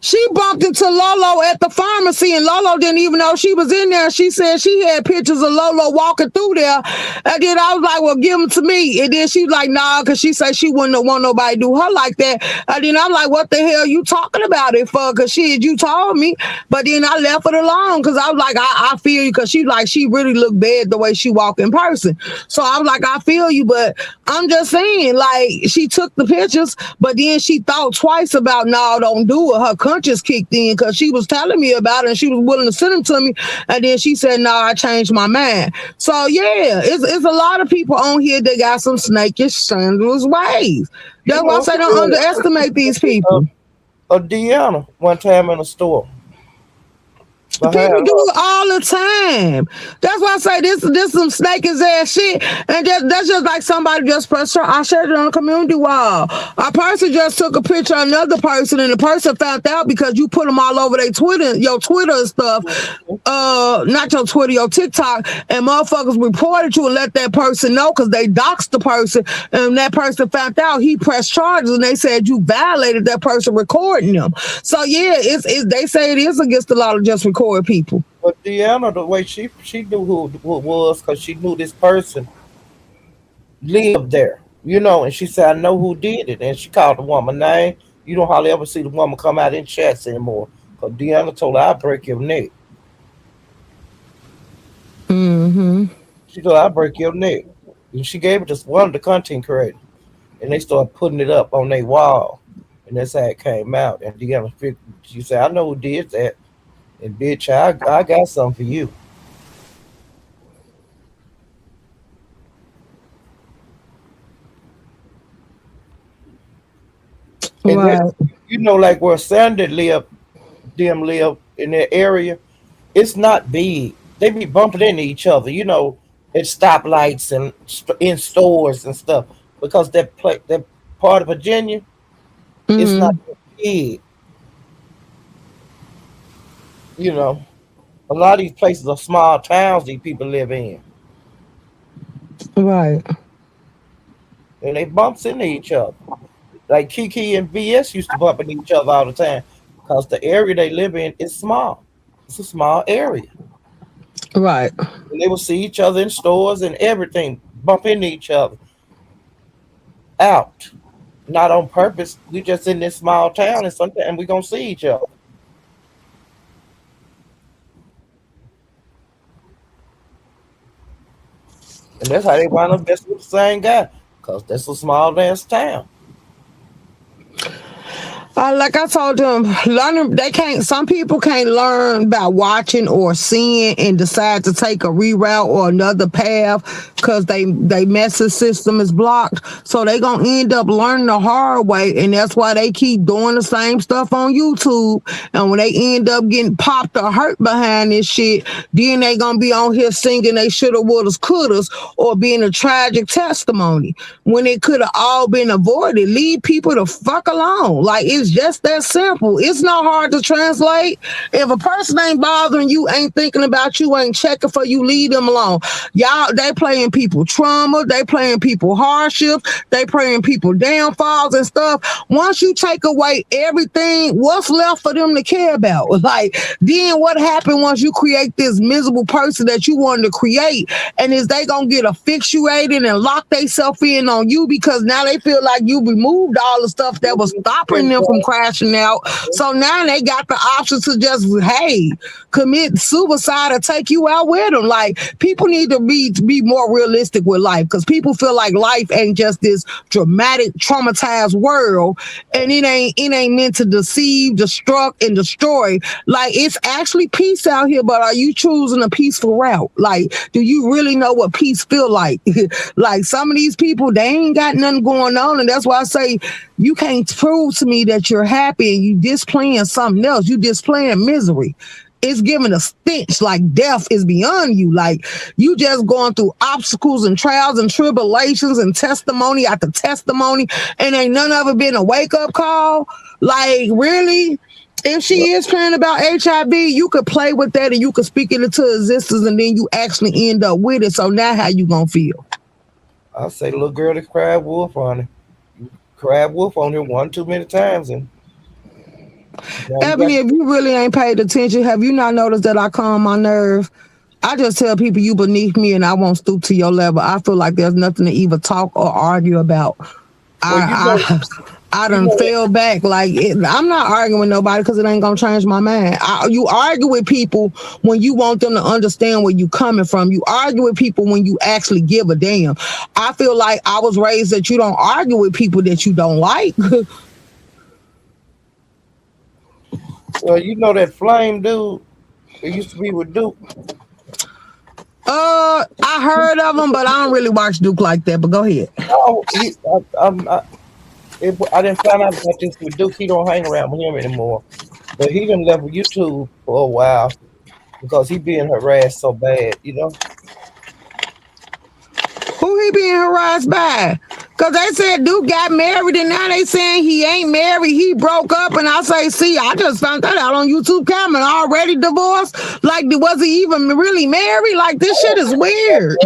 She bumped into Lolo at the pharmacy, and Lolo didn't even know she was in there. She said she had pictures of Lolo walking through there. And then I was like, well, give them to me. And then she was like, nah, because she said she wouldn't want nobody to do her like that. And then I'm like, what the hell you talking about it for? Because shit, you told me. But then I left it alone because I was like, I feel you, because she like, she really looked bad the way she walked in person. So I was like, I feel you, but I'm just saying, like, she took the pictures, but then she thought twice about, no, don't do it. Her conscience kicked in because she was telling me about it and she was willing to send them to me. And then she said, no, I changed my mind. So yeah, it's a lot of people on here that got some snakish, scandalous ways. you That's why I know, say don't underestimate these people. Deanna one time in a store behind People do her. it all the time. That's why I say this some snake ass shit. And that's just like somebody just pressed her. I shared it on the community wall. A person just took a picture of another person, and the person found out because you put them all over their Twitter, your Twitter and stuff. Not your Twitter, your TikTok, and motherfuckers reported you and let that person know because they doxed the person, and that person found out. He pressed charges, and they said you violated that person recording them. So yeah, they say it is against the law to just record people. But Deanna, the way she knew who it was because she knew this person lived there, and she said, I know who did it. And she called the woman name. You don't hardly ever see the woman come out in chats anymore. Because Deanna told her, I'll break your neck. Mm-hmm. She told her, I'll break your neck. And she gave it to one of the content creators. And they started putting it up on their wall. And that's how it came out. And Deanna, she said, I know who did that. And bitch, I got something for you. And that, Right. like where Sandy them live in that area, it's not big. They be bumping into each other, at stoplights and in stores and stuff. Because that part of Virginia, it's not Mm-hmm. big. You know, a lot of these places are small towns these people live in, Right. and they bumps into each other. Like Kiki and VS used to bump into each other all the time because the area they live in is small. It's a small area. Right. And they will see each other in stores and everything, bump into each other out. Not on purpose. We just in this small town and sometimes we gonna see each other. And that's how they wind up messing with the same guy. Cause that's a small dance town. Like I told them, learning they can't. Some people can't learn by watching or seeing and decide to take a reroute or another path because they message system is blocked. So they gonna end up learning the hard way, and that's why they keep doing the same stuff on YouTube. And when they end up getting popped or hurt behind this shit, then they gonna be on here singing they shoulda, wouldas, couldas, or being a tragic testimony when it could have all been avoided. Leave people the fuck alone. Like it's just that simple. It's not hard to translate. If a person ain't bothering you, ain't thinking about you, ain't checking for you, leave them alone. Y'all, they playing people trauma, they playing people hardships, they playing people downfalls and stuff. Once you take away everything, what's left for them to care about? Like, then what happened once you create this miserable person that you wanted to create? And is they gonna get asphyxiated and lock themselves in on you because now they feel like you removed all the stuff that was stopping them from crashing out. So now they got the option to just, hey, commit suicide or take you out with them. Like people need to be more realistic with life because people feel like life ain't just this dramatic, traumatized world, and it ain't meant to deceive, destruct, and destroy. Like it's actually peace out here, but are you choosing a peaceful route? Like, do you really know what peace feel like? Like some of these people, they ain't got nothing going on, and that's why I say you can't prove to me that you're happy and you displaying something else. You displaying misery. It's giving a stench like death is beyond you. Like you just going through obstacles and trials and tribulations and testimony after testimony, and ain't none of it been a wake up call. Like really, if she is praying about HIV, you could play with that and you could speak it into existence, and then you actually end up with it. So now, how you gonna feel? I say little girl that cried wolf on it. You cried wolf on her one too many times and now you got Ebony, if you really ain't paid attention, have you not noticed that I calm my nerve? I just tell people you beneath me and I won't stoop to your level. I feel like there's nothing to either talk or argue about. well I you done know fell back. Like I'm not arguing with nobody because it ain't gonna change my mind. You argue with people when you want them to understand where you coming from. You argue with people when you actually give a damn. I feel like I was raised that you don't argue with people that you don't like. you know that flame dude that used to be with Duke. I heard of them, but I don't really watch Duke like that. But go ahead. Oh, I didn't find out about this with Duke. He don't hang around with him anymore. But he done left YouTube for a while because he being harassed so bad, you know. Who he being harassed by? Cause they said Duke got married and now they saying he ain't married. He broke up, and I say, see, I just found that out on YouTube comment. Already divorced. Like, was he even really married? Like, this shit is weird.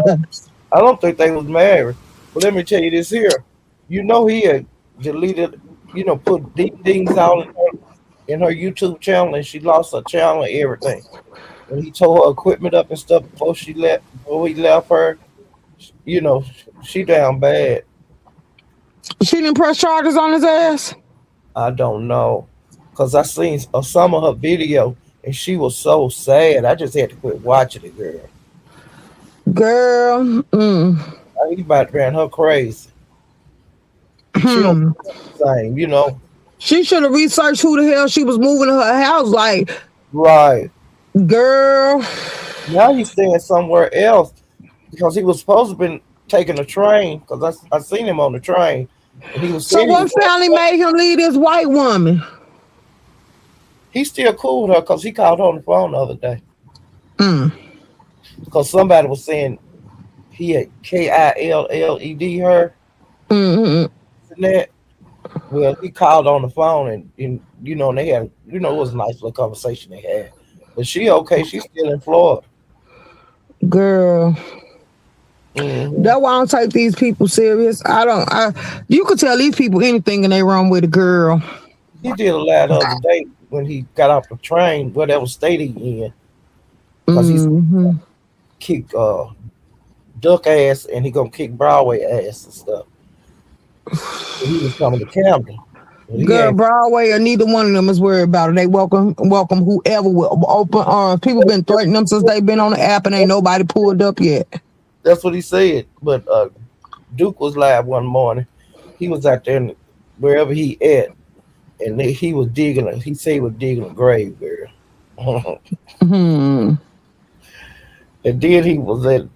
I don't think they was married. But let me tell you this here. You know he had deleted, put deep things out in her YouTube channel, and she lost her channel and everything. When he tore her equipment up and stuff before he left her, you know, she down bad. She didn't press charges on his ass. I don't know, cause I seen some of her video, and she was so sad. I just had to quit watching it, girl. Girl, He about to ran her crazy. She don't the same, she should have researched who the hell she was moving to her house. Like, Right. girl. Now he's staying somewhere else because he was supposed to have been taking a train. Because I seen him on the train, and he was So saying he was what family made him leave this white woman? he's still cool with her because he called her on the phone the other day. Mm. Because somebody was saying he had KILLED her Mm-hmm. and that. Well, he called on the phone and and they had it was a nice little conversation they had. But she okay. She's still in Florida. Girl, Hmm. that's why I don't take these people serious. I don't. You could tell these people anything and they run with a girl. He did a lot the other day when he got off the train, whatever state he in, because he's Hmm. kick Duck ass and he gonna kick Broadway ass and stuff. He was coming to Camden, but he Girl, ain't. Broadway or neither one of them is worried about it. They welcome whoever with open arms. People been threatening them since they been on the app and ain't nobody pulled up yet. That's what he said. But Duke was live one morning. He was out there wherever he at, and he was digging. He said he was digging a grave, girl. Hmm. And then he was at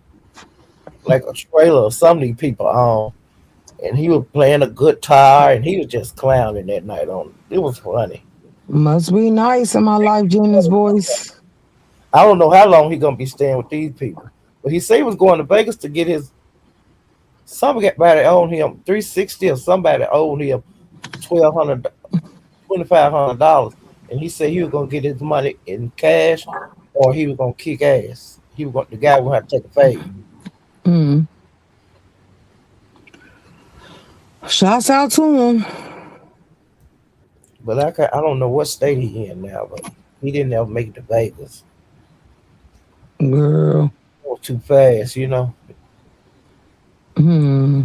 like a trailer or some of these people on, and he was playing a guitar, and he was just clowning that night on. It was funny. Must be nice in my life, Jenna's voice. I don't know how long he gonna be staying with these people, but he said he was going to Vegas to get his. Somebody owed him 360, or somebody owed him 1,200, $2,500, and he said he was gonna get his money in cash, or he was gonna kick ass. The guy was gonna have to take a fade. Mm. Shouts out to him. But I don't know what state he in now, but he didn't ever make it to Vegas. Girl. It was too fast. Hmm.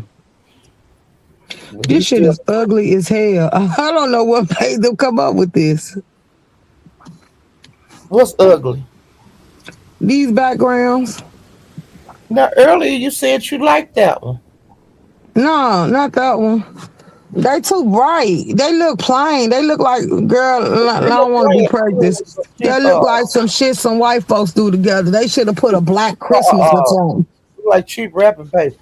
But This he's shit still. is ugly as hell. I don't know what made them come up with this. What's ugly? These backgrounds. Now earlier you said you liked that one. No, not that one. They too bright. They look plain. They look like girl. I They look don't want to be plain. With prejudiced. some They cheap, look like some shit some white folks do together. They should have put a black uh, Christmas or uh, something. like cheap wrapping paper.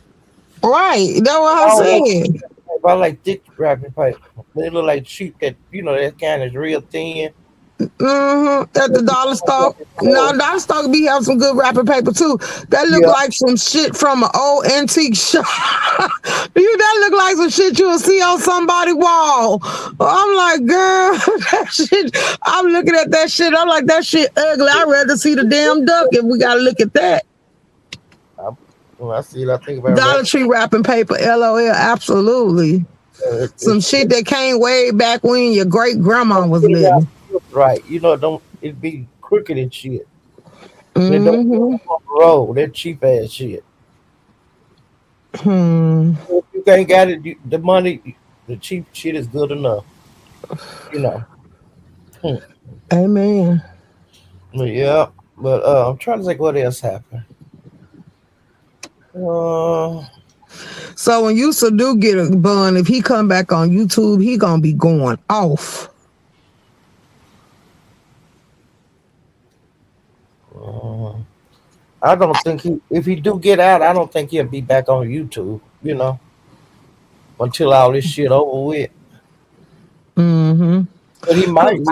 Right. That's what I I don't like said. cheap wrapping paper. I like thick wrapping paper. They look like cheap. That kind is real thin. At the dollar store. Now, dollar store be have some good wrapping paper too. That look Yeah, like some shit from an old antique shop. That look like some shit you'll see on somebody's wall. I'm like, girl, that shit. I'm looking at that shit. I'm like, that shit ugly. I'd rather see the damn duck if we gotta look at that. I, when I see it, I think about Dollar wrapping. Tree wrapping paper, LOL, absolutely. Some It's shit that came way back when your great grandma was put it out living. right. Don't it be crooked and shit. And it don't Mm-hmm. roll. That cheap ass shit. Hmm. If you ain't got it, the money, the cheap shit is good enough. You know. Hmm. Amen. Yeah, but I'm trying to think what else happened. Uh, So when Yusa do get a bun, if he come back on YouTube, he gonna be going off. uh, I don't think if he do get out, I don't think he'll be back on YouTube. Until all this shit over with. Mm-hmm. But he might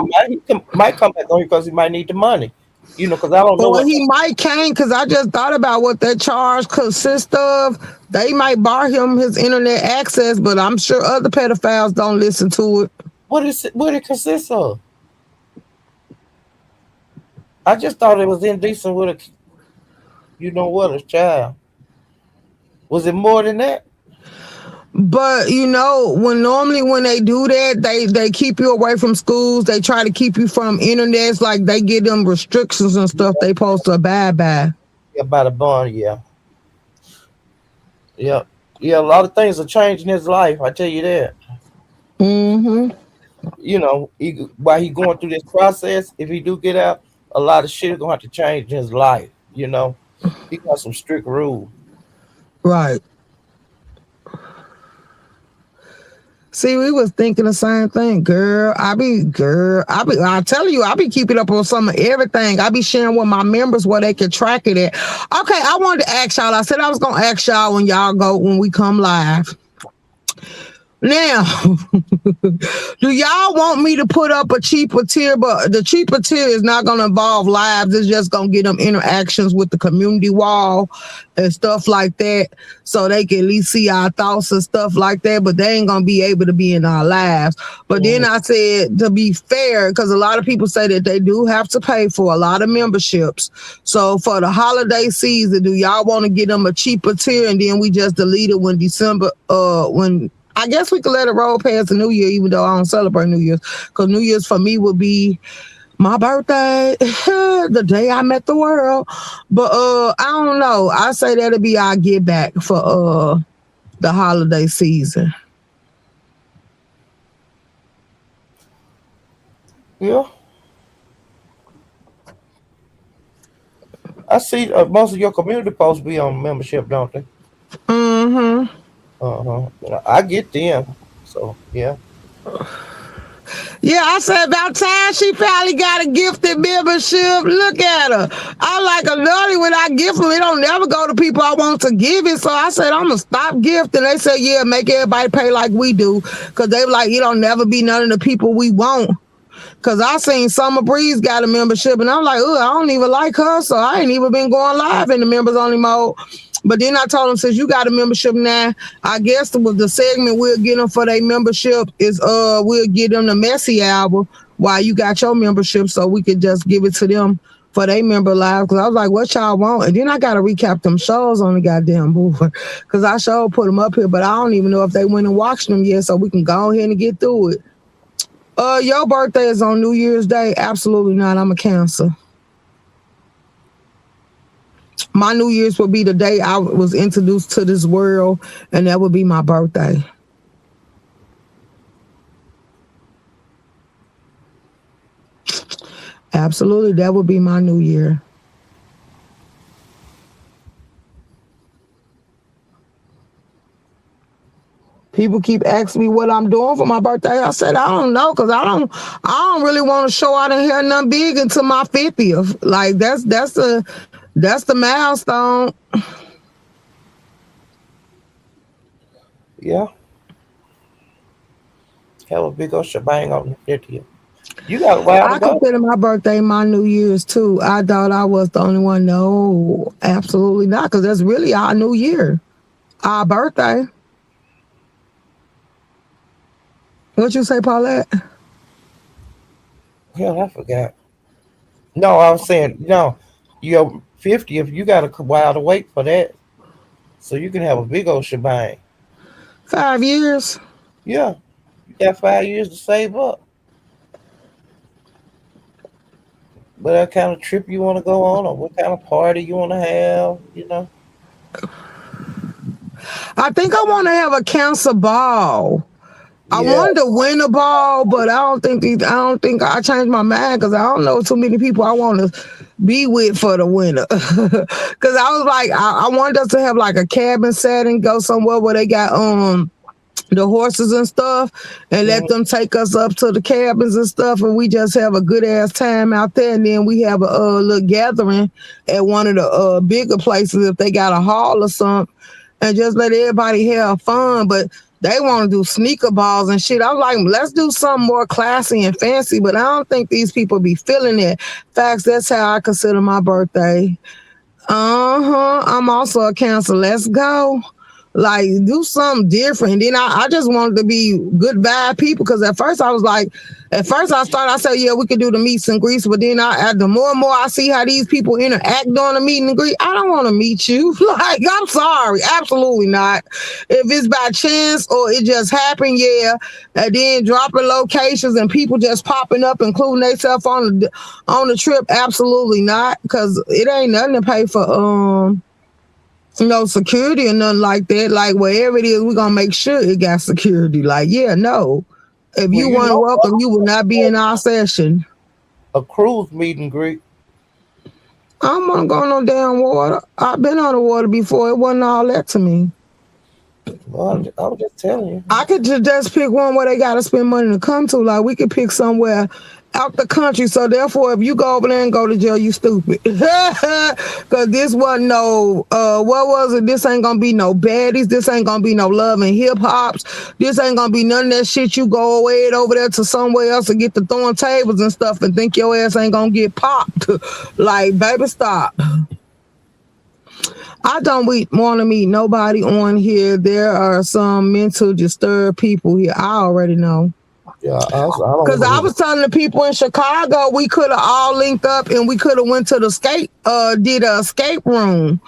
come back on because he might need the money. Because I don't know Or what. he might can't, because I just thought about what that charge consists of. They might bar him his internet access, but I'm sure other pedophiles don't listen to it. What it consists of. I just thought it was indecent with a child. Was it more than that? But when they do that, they keep you away from schools. They try to keep you from internets. Like they give them restrictions and stuff they supposed to abide by. Yeah, by the bond, yeah. Yeah. Yeah, a lot of things are changing his life, I tell you that. Mm-hmm. While he going through this process, if he do get out, a lot of shit is gonna have to change in his life. He got some strict rules. Right. See, we was thinking the same thing, girl. I tell you, I be keeping up on some of everything. I be sharing with my members where they can track it at. Okay, I wanted to ask y'all. I said I was gonna ask y'all when we come live. Now, do y'all want me to put up a cheaper tier? But the cheaper tier is not going to involve lives. It's just going to get them interactions with the community wall and stuff like that. So they can at least see our thoughts and stuff like that. But they ain't going to be able to be in our lives. But then Mhm. I said, to be fair, because a lot of people say that they do have to pay for a lot of memberships. So for the holiday season, do y'all want to get them a cheaper tier and then we just delete it when December, when I guess we could let it roll past the New Year, even though I don't celebrate New Year's. Because New Year's for me would be my birthday, the day I met the world. But I don't know. I say that'll be our get back for the holiday season. Yeah, I see most of your community posts be on membership, don't they? Mm-hmm. I get them. So yeah. Yeah, I said about time she finally got a gifted membership. Look at her. I like a nutty when I gift them. It don't never go to people I want to give it. So I said, I'm going to stop gifting. They said, yeah, make everybody pay like we do. Because they were like, it don't never be none of the people we want. Cause I seen Summer Breeze got a membership and I'm like, oh, I don't even like her. So I ain't even been going live in the members only mode. But then I told them, since you got a membership now, I guess the segment we'll get them for their membership is we'll get them the Messy album while you got your membership so we could just give it to them for they member live. Cause I was like, what y'all want? And then I gotta recap them shows on the goddamn board. Cause I sure put them up here, but I don't even know if they went and watched them yet, so we can go ahead and get through it. Your birthday is on New Year's Day? Absolutely not. I'm a Cancer. My New Year's would be the day I was introduced to this world, and that would be my birthday. Absolutely, that would be my New Year. People keep asking me what I'm doing for my birthday. I said I don't know because I don't really want to show out in here nothing big until my 50th. Like that's the milestone. Yeah, have a big old shebang on the 50th. You got a while to I go. consider my birthday my New Year's too. I thought I was the only one. No, absolutely not, because that's really our New Year, our birthday. What you say, Paulette? Hell, I forgot. No, I was saying no. Your 50th, you got a while to wait for that, so you can have a big old shebang. 5 years. Yeah, you got 5 years to save up. What kind of trip you want to go on, or what kind of party you want to have, you know? I think I want to have a cancer ball. I Yeah, wanted to win a ball, but I don't think I changed my mind because I don't know too many people I want to be with for the winter. Because I was like, I wanted us to have like a cabin setting, go somewhere where they got the horses and stuff, and let mhm, them take us up to the cabins and stuff, and we just have a good ass time out there. And then we have a little gathering at one of the bigger places if they got a hall or something, and just let everybody have fun. But they want to do sneaker balls and shit. I was like, let's do something more classy and fancy. But I don't think these people be feeling it. Facts, that's how I consider my birthday. Uh-huh. I'm also a Cancer. Let's go. Like, do something different. Then I just wanted to be good vibe people because at first I started, I said, yeah, we could do the meets and greets. But then the more and more I see how these people interact during the meet and greet, I don't want to meet you. Like, I'm sorry. Absolutely not. If it's by chance or it just happened, yeah. And then dropping locations and people just popping up, including themselves on the trip, absolutely not, because it ain't nothing to pay for no security or nothing like that. Like wherever it is, we're gonna make sure it got security. Like, yeah, no. If well, you you weren't know, welcome, you would not be in our session. a cruise meet and greet. I don't wanna go on no damn water. I've been on the water before. It wasn't all that to me. Well, I was just telling you. I could just pick one where they gotta spend money to come to. Like we could pick somewhere out the country. So therefore, if you go over there and go to jail, you stupid. Cause this wasn't no what was it? This ain't gonna be no baddies. This ain't gonna be no love and hip hops. This ain't gonna be none of that shit. You go away over there to somewhere else and get the throwing tables and stuff and think your ass ain't gonna get popped. Like, baby, stop. I don't want to meet nobody on here. There are some mental disturbed people here. I already know. Yeah, I don't Cause want to I meet. was telling the people in Chicago we could have all linked up and we could have went to the did a escape room.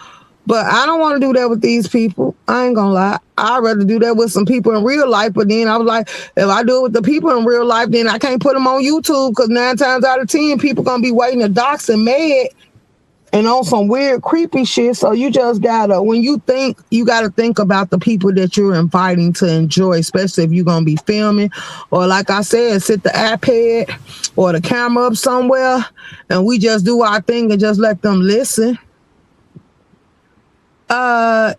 But I don't want to do that with these people. I ain't gonna lie. I'd rather do that with some people in real life. But then I was like, if I do it with the people in real life, then I can't put them on YouTube because 9 times out of 10, people gonna be waiting to dox and mad and on some weird, creepy shit. So you just gotta, when you think, you gotta think about the people that you're inviting to enjoy, especially if you're gonna be filming. Or like I said, sit the iPad or the camera up somewhere and we just do our thing and just let them listen. Uh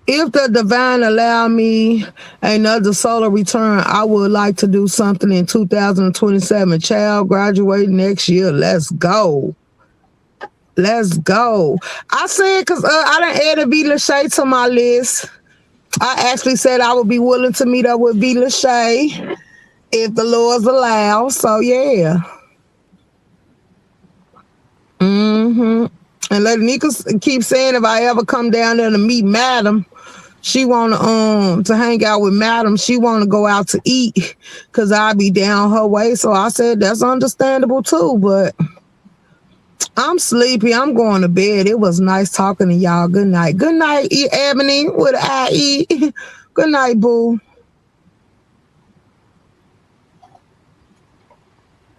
if the divine allow me another solar return, I would like to do something in 2027. Child graduate next year. Let's go. Let's go. I said because I done added V. Lachey to my list. I actually said I would be willing to meet up with V. Lachey if the Lord's allow. So yeah. Mm-hmm. And let Nika keep saying if I ever come down there to meet Madam, she wanna to hang out with Madam. She wanna go out to eat because I'll be down her way. So I said that's understandable too, but I'm sleepy. I'm going to bed. It was nice talking to y'all. Good night. Good night, Ebony with IE. Good night, boo.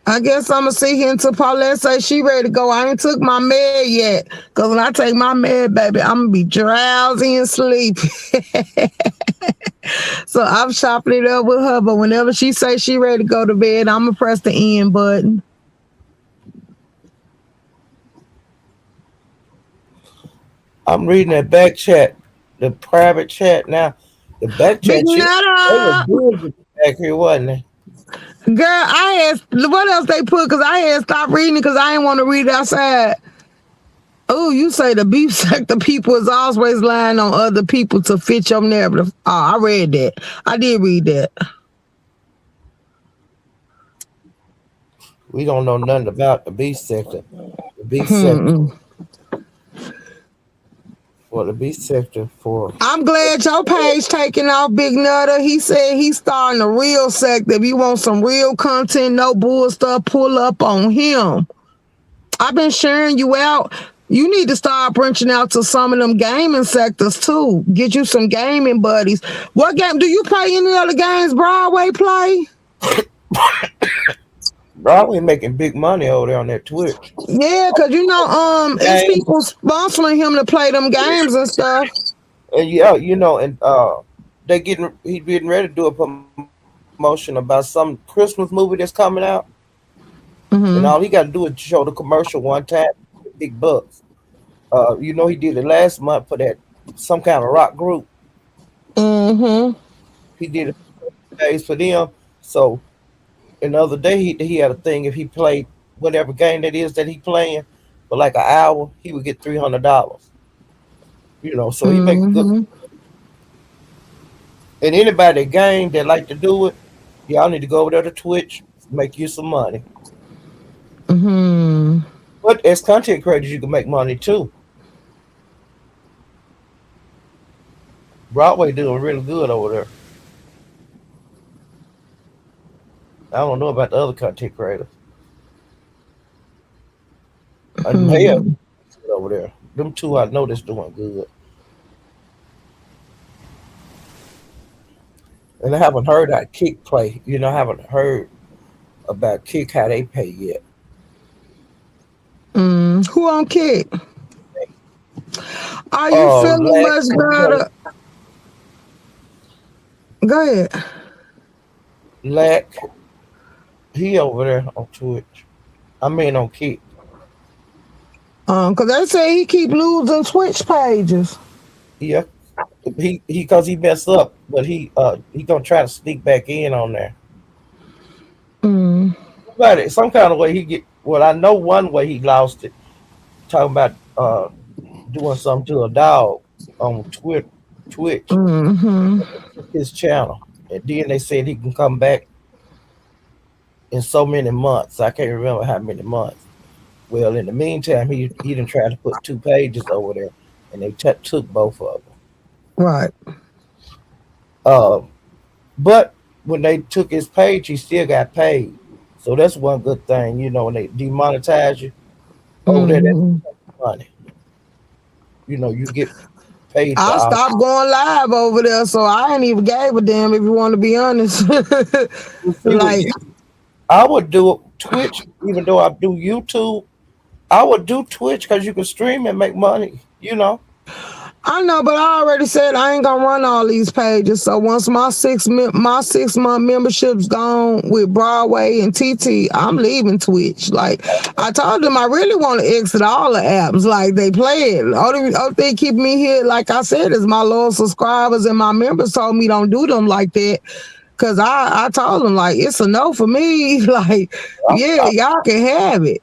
I guess I'm gonna sit here until Paulette say she ready to go. I ain't took my med yet. Cause when I take my med, baby, I'm gonna be drowsy and sleepy. So I'm chopping it up with her. But whenever she say she ready to go to bed, I'm gonna press the end button. I'm reading that back chat, the private chat now. The back Big chat shit, they was Netta. good back here, wasn't they? Girl, I asked what else they put because I had stopped reading it because I didn't want to read it outside. Oh, you say the beef sector people is always lying on other people to fit your narrative. Oh, I read that. I did read that. We don't know nothing about the B sector. The B sector Hmm. for the B sector for I'm glad your page taking off, Big Nutter. He said he's starting a real sector. If you want some real content, no bull stuff, pull up on him. I've been sharing you out. You need to start branching out to some of them gaming sectors too. Get you some gaming buddies. What game do you play? Any other games Broadway play? Broadway making big money over there on that Twitch. Yeah, cause it's Games people sponsoring him to play them games and stuff. and yeah, and he's getting ready to do a promotion about some Christmas movie that's coming out, and all he got to Mm-hmm. do is show the commercial one time, get big bucks. He did it last month for that some kind of rock group. Mm-hmm. He did it days for them. So and the other day he had a thing if he played whatever game that is that he playing for like an hour, he would get $300. So he make a good. Mm-hmm. And anybody that game that like to do it, y'all need to go over there to Twitch, make you some money. Mm-hmm. But as content creators, you can make money too. Broadway doing really good over there. I don't know about the other content creators. And Maya Mm-hmm. over there. Them two I know that's doing good. And I haven't heard that Kick play. I haven't heard about Kick how they pay yet. Mm. Who on kick? Are you feeling Lack, much better? Go ahead. Lack, he over there on Twitch. I mean on Kick. Cause they say he keep losing Twitch pages. Yeah, he cause he messed up, but he gonna try to sneak back in on there. Mm. some kind of way he get. Well, I know one way he lost it. Talking about doing something to a dog on Twitch. Mm-hmm. Took his channel, and then they said he can come back in so many months. I can't remember how many months. Well, in the meantime, he didn't try to put two pages over there, and they took both of them. Right. Uh, but when they took his page, he still got paid. So that's one good thing, when they demonetize you over there, that's Mm-hmm. money. You get paid for I all. stopped going live over there, so I ain't even gave a damn if you want to be honest. See with Like you, I would do Twitch, even though I do YouTube. I would do Twitch because you can stream and make money. I know, but I already said I ain't gonna run all these pages. So once my 6 month membership's gone with Broadway and TT, I'm leaving Twitch. Like I told them, I really want to exit all the apps. Like they play it. Only thing keeping me here, like I said, is my loyal subscribers and my members told me don't do them like that. Cause I told them like it's a no for me. Like I, yeah, I, y'all can have it.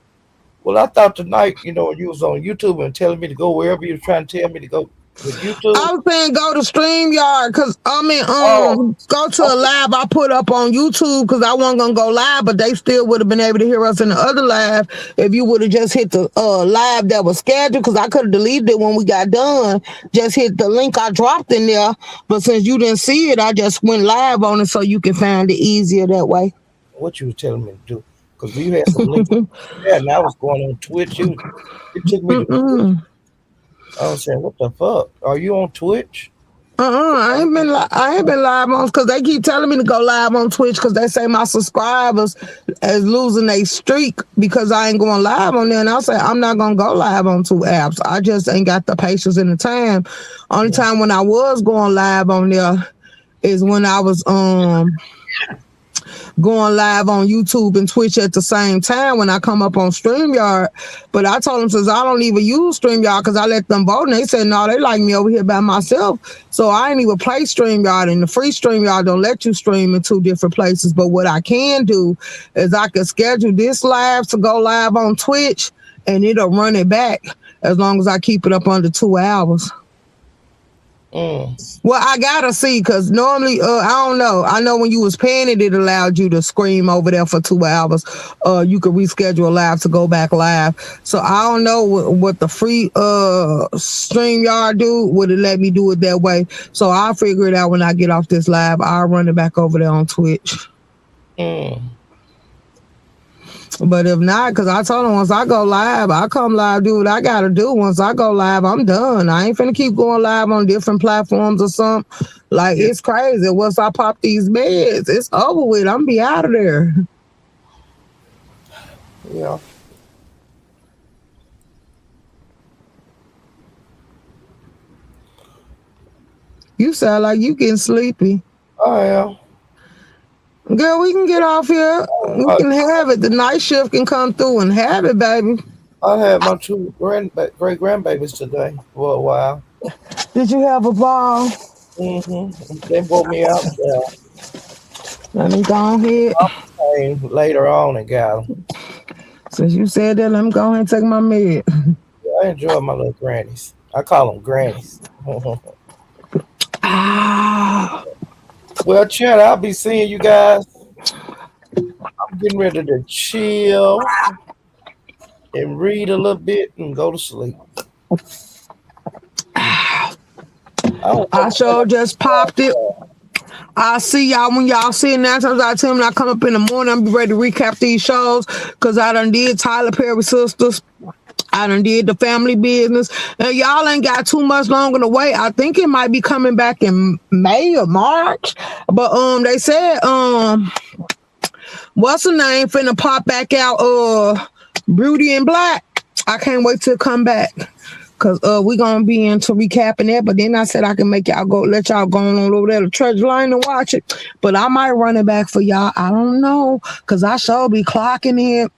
well, I thought tonight, when you was on YouTube and telling me to go wherever you were trying to tell me to go with YouTube. I was saying go to StreamYard because Oh, go to a okay. live I put up on YouTube because I wasn't gonna go live, but they still would have been able to hear us in the other live if you would have just hit the live that was scheduled because I could have deleted it when we got done. Just hit the link I dropped in there, but since you didn't see it, I just went live on it so you can find it easier that way. What you were telling me to do? Because you had some links there, and I was going on Twitch. It took me to Twitch. Mm-mm. I was saying, what the fuck? Are you on Twitch? I ain't been live on because they keep telling me to go live on Twitch because they say my subscribers is losing a streak because I ain't going live on there. And I say I'm not gonna go live on two apps. I just ain't got the patience and the time. Only Mm. time when I was going live on there is when I was going live on YouTube and Twitch at the same time when I come up on StreamYard. But I told them since I don't even use StreamYard because I let them vote and they said no, they like me over here by myself. So I ain't even play StreamYard and the free StreamYard don't let you stream in two different places. But what I can do is I can schedule this live to go live on Twitch and it'll run it back as long as I keep it up under 2 hours. Mm. Well, I gotta see because normally, I don't know. I know when you was paying it, it allowed you to scream over there for 2 hours. You could reschedule a live to go back live. So I don't know what the free StreamYard do. Would it let me do it that way? So I'll figure it out when I get off this live. I'll run it back over there on Twitch. Mm. But if not, because I told them once I go live, I come live, do what I gotta do. Once I go live, I'm done. I ain't finna keep going live on different platforms or something. Like Yeah, it's crazy. Once I pop these beds, it's over with. I'm be out of there. yeah, You sound like you getting sleepy. I am. Girl, we can get off here. We I, can have it. The night shift can come through and have it, baby. I had my two great grandbabies today for a while. Did you have a ball? They brought me out there. Let me go ahead. Came later on and got them. Since you said that, let me go ahead and take my med. I enjoy my little grannies. I call them grannies. Ah. Well, Chad, I'll be seeing you guys. I'm getting ready to chill and read a little bit and go to sleep. I don't I sure just popped it. know. I'll see y'all when y'all see it. 9 times out of 10 when I come up in the morning, I'll be ready to recap these shows because I done did Tyler Perry Sisters. I done did the family business. And y'all ain't got too much longer to wait. I think it might be coming back in May or March. But they said what's the name finna pop back out Beauty and Black. I can't wait to come back. Cause we gonna be into recapping that, but then I said I can make y'all go, let y'all go on over there to Treasure Line and watch it. But I might run it back for y'all. I don't know, cause I sure be clocking it.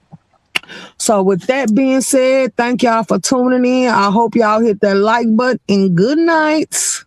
So with that being said, thank y'all for tuning in. I hope y'all hit that like button and good nights.